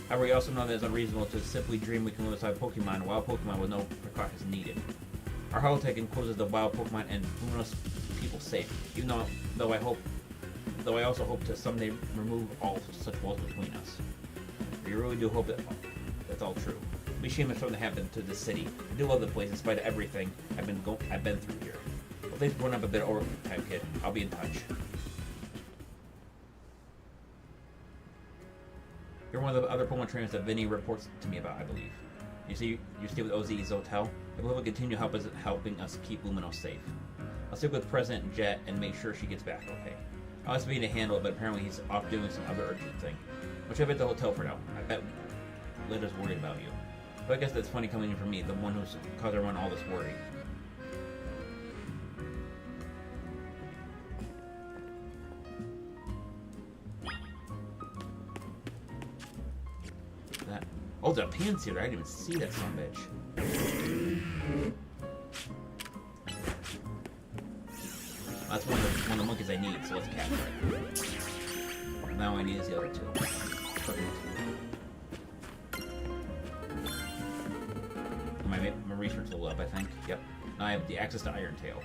However, we also know that it's unreasonable to simply dream we can live inside Pokemon, wild Pokemon with no precautions needed. Our holotech encloses the wild Pokemon and Luminos people safe, even though I also hope to someday remove all such walls between us. We really do hope that that's all true. It'd be a shame if something happened to this city. I do love the place in spite of everything I've been through here. Well, things are going up a bit over time, kid. I'll be in touch. You're one of the other Pokemon trainers that Vinny reports to me about, I believe. You see, you stay with OZ's hotel. I believe will continue helping us keep Luminos safe. I'll stick with President Jet and make sure she gets back okay. I'll ask Vinny to handle it, but apparently he's off doing some other urgent thing. Which I've at the hotel for now. I bet Litta's worried about you. But I guess that's funny coming in from me, the one who's caused everyone all this worry. That. Oh, the pants here. I didn't even see that son of a bitch. That's one of the monkeys I need, so let's capture it. Now I need is the other two. Perfect. My research level up, I think. Yep. Now I have the access to Iron Tail.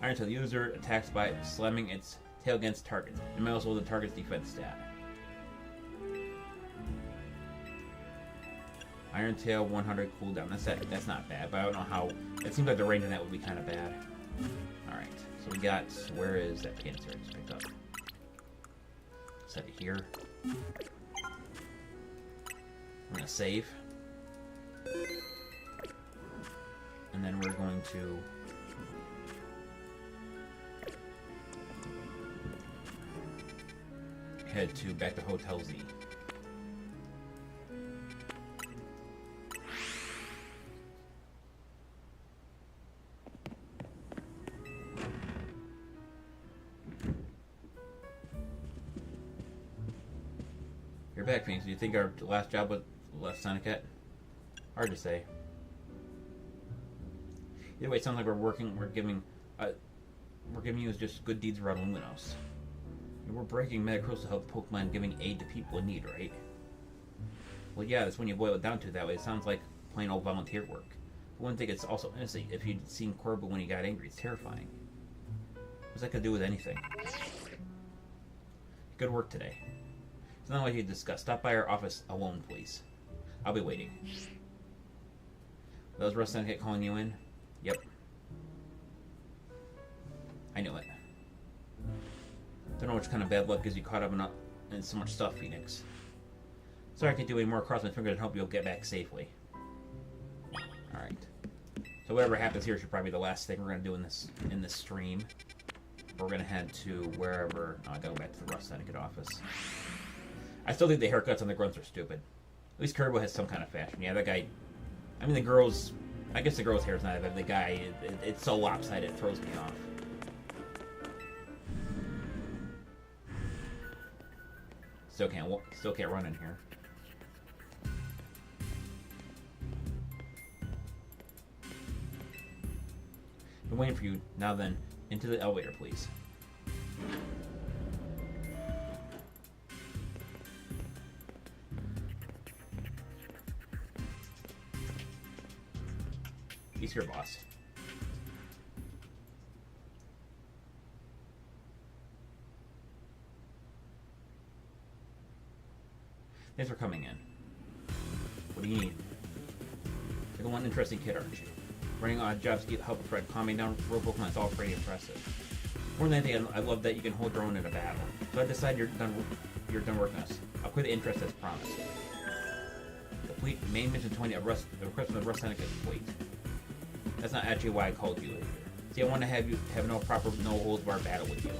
Iron Tail, the user attacks by slamming its tail against targets. It may also hold the target's defense stat. Iron Tail 100 cooldown. That's not bad, but I don't know how. It seems like the range on that would be kind of bad. Alright, so we got. Where is that cancer I just picked up? Set it here. I'm gonna save. And then we're going to head back to Hotel Z. You're back, Phoenix. Do you think our last job was left Sonicat? Hard to say. Either way, it sounds like we're giving you just good deeds around Luminos. And we're breaking Metagross to help Pokemon, giving aid to people in need, right? Well, yeah, that's when you boil it down to it that way. It sounds like plain old volunteer work. But one thing, it's also innocent. If you'd seen Corbu when he got angry, it's terrifying. What's that got to do with anything? Good work today. It's not like you discuss. Stop by our office alone, please. I'll be waiting. Those Russ Syndicate calling you in? Yep. I knew it. Don't know which kind of bad luck gives you caught up in so much stuff, Phoenix. Sorry I can't do any more across my fingers and hope you'll get back safely. Alright. So whatever happens here should probably be the last thing we're going to do in this stream. We're going to head to wherever... Oh, I gotta go back to the Russ Syndicate office. I still think the haircuts on the grunts are stupid. At least Turbo has some kind of fashion. Yeah, that guy... I mean, the girls... I guess the girl's hair is not bad. The guy, it's so lopsided, it throws me off. Still can't run in here. Been waiting for you. Now then, into the elevator, please. He's your boss. Thanks for coming in. What do you need? You're one interesting kid, aren't you? Running odd jobs to help Fred, calming down road Pokemon is all pretty impressive. More than anything, I love that you can hold your own in a battle. So I decide you're done working us. I'll quit the interest as promised. Complete main mission 20, a request from the Russ Syndicate fleet. That's not actually why I called you here. See, I want to have no holds bar battle with you.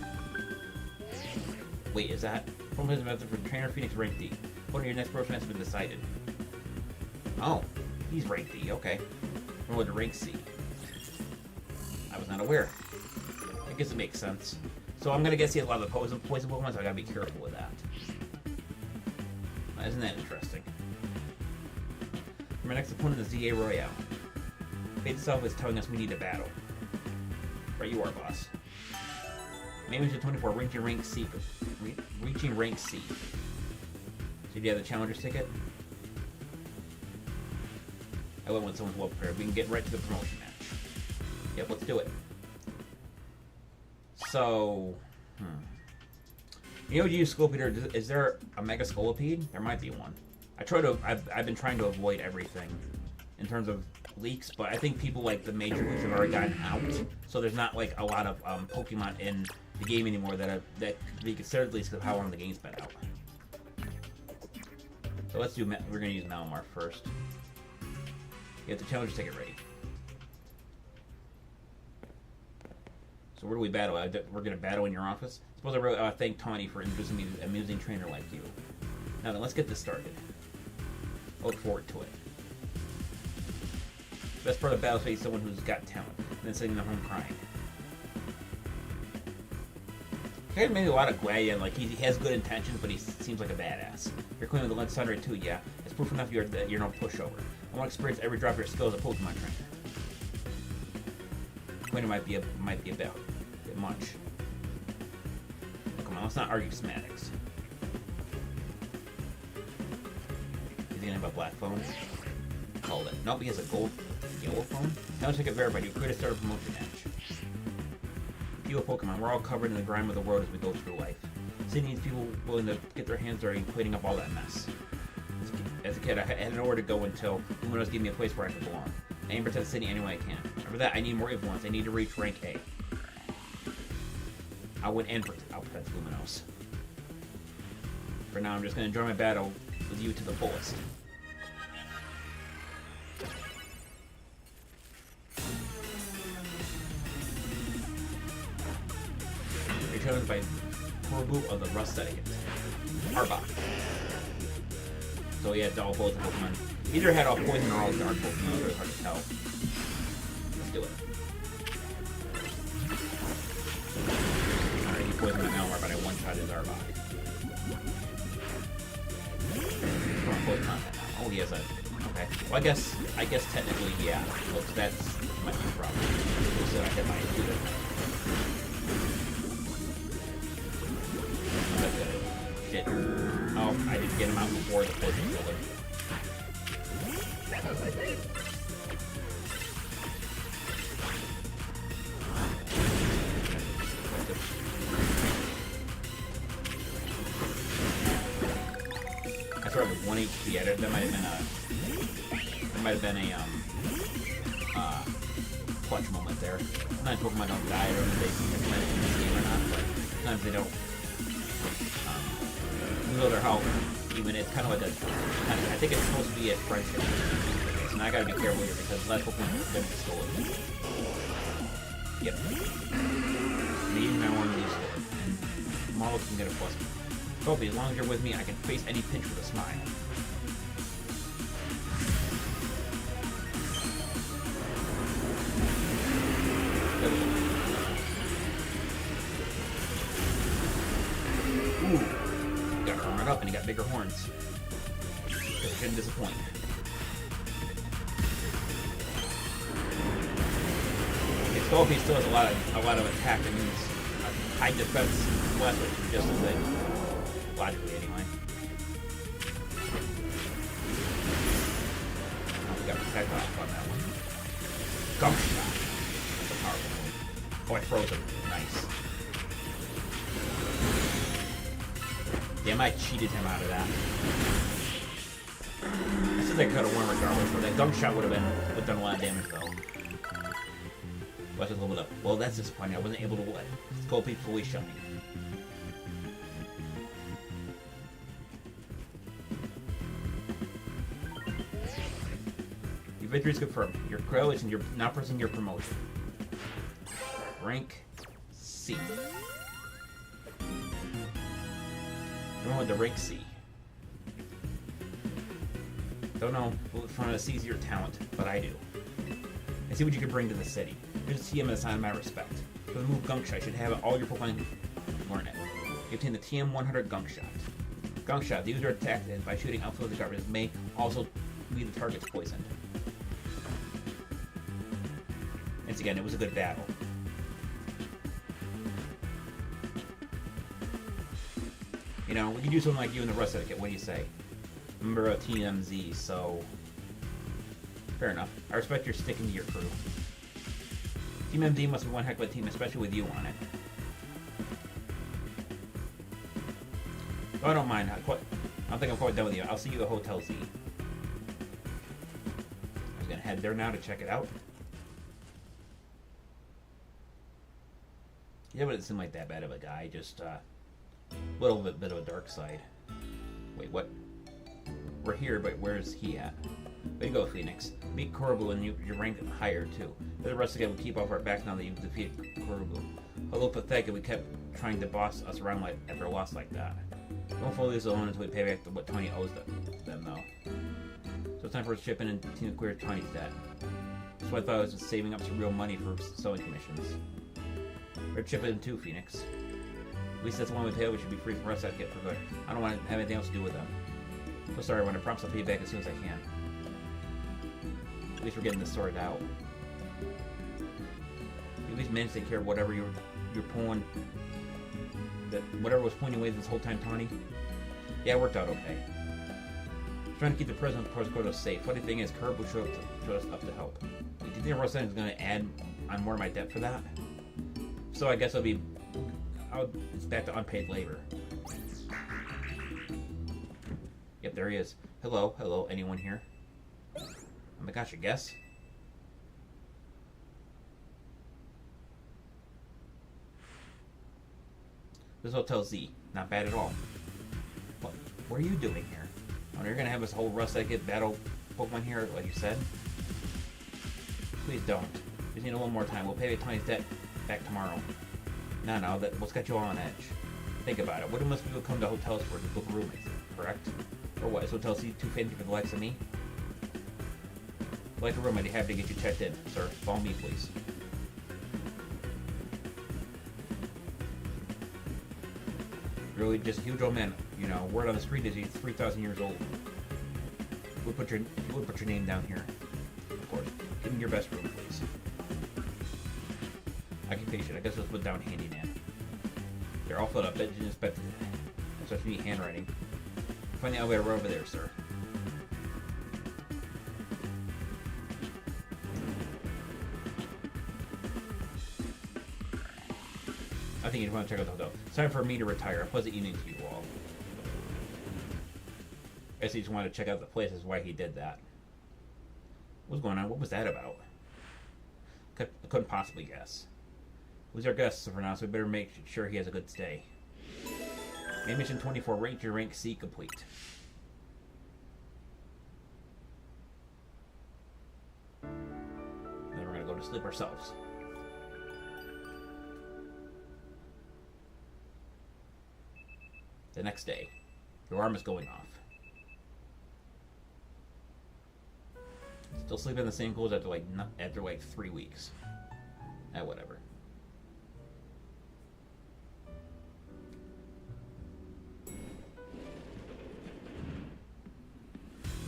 Wait, is that from his method for Trainer Phoenix rank D? What your next person has been decided. Oh, he's rank D. Okay, or to rank C. I was not aware. I guess it makes sense. So I'm gonna guess he has a lot of the poison Pokemon, so I gotta be careful with that. Isn't that interesting? My next opponent is ZA Royale. Fate itself is telling us we need a battle. Right, you are, boss. Maybe to 24, reaching rank C. Reaching rank C. So do you have the challenger's ticket? I went with someone's well prepared. We can get right to the promotion match. Yep, let's do it. So, you know, you use Scolipede. Is there a Mega Scolipede? There might be one. I've been trying to avoid everything in terms of leaks, but I think people like the major leaks have already gotten out, so there's not like a lot of Pokemon in the game anymore that be considered leaks because of how long the game's been out. So let's do. We're gonna use Malamar first. You have the challenger ticket ready. So where do we battle? We're gonna battle in your office. Suppose I really thank Tawny for introducing me to an amusing trainer like you. Now then, let's get this started. I look forward to it. Best part of battle is facing someone who's got talent, and then sitting at home crying. He kind of made a lot of Gladiator, like he has good intentions, but he seems like a badass. You're claiming the Lens Thunder too, yeah. It's proof enough that you're no pushover. I want to experience every drop of your skill as a Pokemon trainer. Claiming might be a bit much. Come on, let's not argue semantics. Is he gonna have a black phone? Called it. Nope, he has a yellow phone. Now let's take it verified. You create a start a promotion match. You a Pokemon. We're all covered in the grime of the world as we go through life. City needs people willing to get their hands dirty and cleaning up all that mess. As a kid, I had nowhere to go until Luminos gave me a place where I could belong. I aim to protect the city any way I can. After that, I need more influence. I need to reach rank A. I'll protect Luminos. For now, I'm just going to enjoy my battle with you to the fullest. You're challenged by Torbu of the Rust Etiquette. Arbok. So he had all poison Pokemon. Either had all poison or all dark Pokemon, so it's hard to tell. Let's do it. Alright, he poisoned my Malamar, but I one-shot his Arbok. Oh, he has a... Okay. Well, I guess technically, yeah. Well, that's might be a problem. So I hit my shooter. Shit. Oh, I didn't get him out before the poison killer. I started with 1 HP. That might have been a clutch moment there. Sometimes Pokemon don't die. I don't know if they can in this game or not, but sometimes they don't lose their health. Even it's kind of like I think it's supposed to be a friendship. Okay, so now I gotta be careful here because last Pokemon have been stolen. Yep. Maybe I want to use Sword. And Model can get a plus. Kobe, as long as you're with me, I can face any pinch with a smile. Ooh. Got armored up and he got bigger horns. It shouldn't disappoint. Scolipede still has a lot of attack that means high defense less, which is just as good. Logically, anyway. Oh, we got protect off on that one. Gump shot. That's a powerful move. Oh, I froze him. Nice. Damn, I cheated him out of that. I said they could have won regardless, but that gump shot would have done a lot of damage though. Let's just level it up. Well, that's disappointing. I wasn't able to let Scolipede fully shut me. Your victory is confirmed. Your coalition, you're not pressing your promotion. Rank C. Going with the rank C. Don't know if one sees your talent, but I do. And see what you can bring to the city. Here's a TM as a sign of my respect. For the move Gunk Shot, you should have all your Pokemon learn it. You obtain the TM100 Gunk Shot. Gunk Shot, the user attacked by shooting outflow of the garbage may also leave the target's poisoned. Once again, it was a good battle. You know, we could do something like you and the rest of it. What do you say? Member of TMZ, so fair enough. I respect your sticking to your crew. Team MD must be one heck of a team, especially with you on it. Oh, I don't mind. I don't think I'm quite done with you. I'll see you at Hotel Z. I was gonna head there now to check it out. He wouldn't seem like that bad of a guy, just a little bit of a dark side. Wait, what? We're here, but where's he at? Way to go, Phoenix. Meet Korobu and you're ranked higher, too. The rest of the guys will keep off our backs now that you've defeated Korobu. Although pathetic if we kept trying to boss us around like after a loss like that. Don't follow these alone until we pay back what Tony owes them, though. So it's time for us to chip in and to clear Tony's debt. So I thought I was just saving up some real money for sewing commissions. We're chipping in too, Phoenix. At least that's one with tail we should be free from rest I'd get for good. I don't want to have anything else to do with them. So sorry, when I promise I'll pay you back as soon as I can. At least we're getting this sorted out. You at least managed to take care of whatever you're pulling. Whatever was pulling you away this whole time, Tawny. Yeah, it worked out okay. Trying to keep the prison of Poroscoto safe. Funny thing is, Curb will show us up to help. Do you think Roseanne is going to add on more of my debt for that? So I guess it's back to unpaid labor. Yep, there he is. Hello, anyone here? Oh my gosh, I guess. This Hotel Z, not bad at all. What are you doing here? Oh, you're gonna have this whole Rust Etiquette battle Pokemon here, like you said? Please don't. Just need a little more time. We'll pay Tony's debt back tomorrow. No, what's got you all on edge? Think about it. What must people come to hotels for to book roommates, correct? Or what, is Hotel C too fancy for the likes of me? Like a room, I'd be happy to get you checked in. Sir, follow me, please. Really just a huge old man. You know, word on the street is he's 3,000 years old. We'll put your name down here. Of course. Give me your best room, please. Occupation. I guess let's put down handyman. They're all filled up. Didn't expect such neat handwriting. Find the elevator right over there, sir. I think you'd want to check out the hotel. It's time for me to retire. A pleasant evening to you all. I guess he just wanted to check out the place. Is why he did that. What's going on? What was that about? I couldn't possibly guess. Who's our guest for now, so we better make sure he has a good stay. Main mission 24, Ranger rank C complete. Then we're gonna go to sleep ourselves. The next day, your arm is going off. Still sleeping in the same clothes after like 3 weeks. Whatever.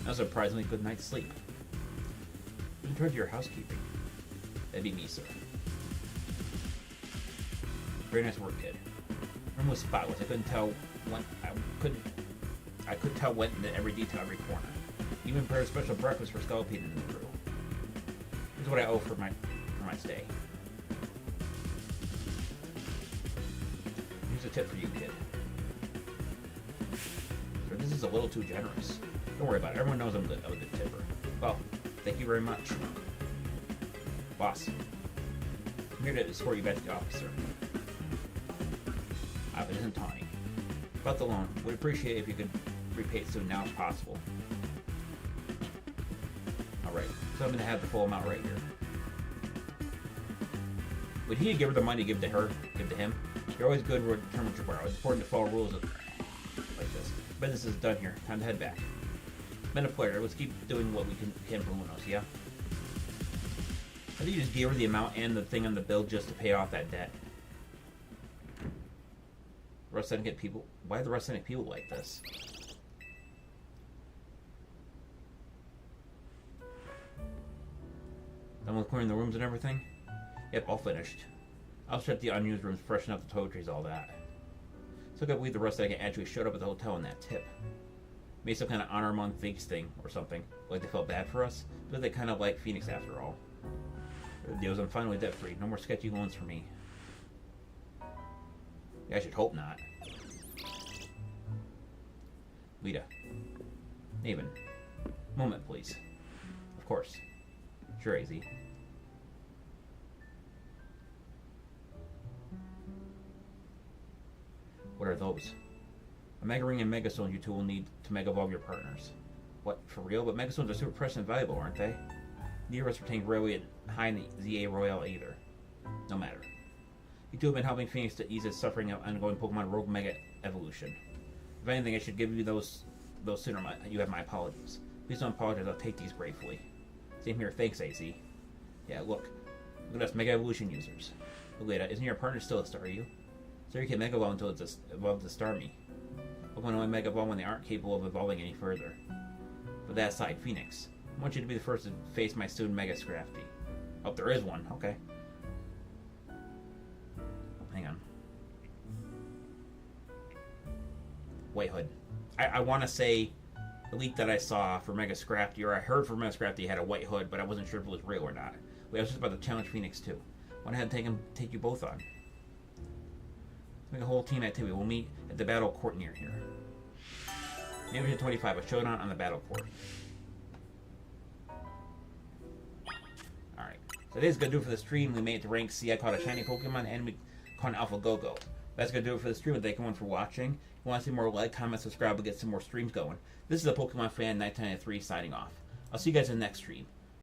That was a surprisingly good night's sleep. In charge of your housekeeping. That'd be me, sir. Very nice work, kid. Room was spotless. I couldn't tell when I could tell went into every detail, every corner. Even prepared a special breakfast for Scolipede and the crew. Here's what I owe for my stay. Here's a tip for you, kid. So this is a little too generous. Don't worry about it. Everyone knows I'm a good tipper. Well, thank you very much. Boss, I'm here to escort you back to the office, sir. If it isn't Tawny. About the loan, would appreciate if you could repay it soon now if possible. Alright, so I'm going to have the full amount right here. Would he give her the money, give to her, give to him? You're always good with return what you borrow. It's important to follow rules like this. Business is done here. Time to head back. Been a player. Let's keep doing what we can for Lunos, yeah? I think you just gave her the amount and the thing on the bill just to pay off that debt. The rest didn't get people. Why are the rest sending people like this? Done with clearing the rooms and everything? Yep, all finished. I'll check the unused rooms, freshen up the toiletries, all that. So I can't believe the rest that actually showed up at the hotel in that tip. Maybe some kind of honor among thieves thing or something. Like they felt bad for us, but they kind of like Phoenix after all. The deals, I'm finally debt free. No more sketchy loans for me. Yeah, I should hope not. Lita. Naven. Moment, please. Of course. Sure, AZ. What are those? A Mega Ring and Megastone you two will need to Mega Evolve your partners. What, for real? But Megastones are super precious and valuable, aren't they? Neither of us retain Railway high in the ZA Royale either. No matter. You two have been helping Phoenix to ease its suffering of ongoing Pokemon Rogue Mega Evolution. If anything, I should give you those sooner. You have my apologies. Please don't apologize, I'll take these gratefully. Same here, thanks, AZ. Yeah, look at us Mega Evolution users. Lita, isn't your partner still a star, you? So you can Mega Evolve until it's evolved to Star Me. Pokemon only Mega Evolve when they aren't capable of evolving any further. But that aside, Phoenix, I want you to be the first to face my student Mega Scrafty. Oh, there is one, okay. Hang on. White Hood. I want to say the leak that I saw for Mega Scrafty, or I heard from Mega Scrafty had a white hood, but I wasn't sure if it was real or not. I was just about to challenge Phoenix too. Went ahead and take you both on. Let's make a whole team activity. We'll meet at the battle court near here. Maybe 25, a showdown on the battle court. Alright. So this is going to do it for the stream. We made it to rank C. I caught a shiny Pokemon and we caught an Alpha Go-Go. That's going to do it for the stream. Thank everyone for watching. If you want to see more, like, comment, subscribe, we'll get some more streams going. This is a Pokemon fan 1993 signing off. I'll see you guys in the next stream.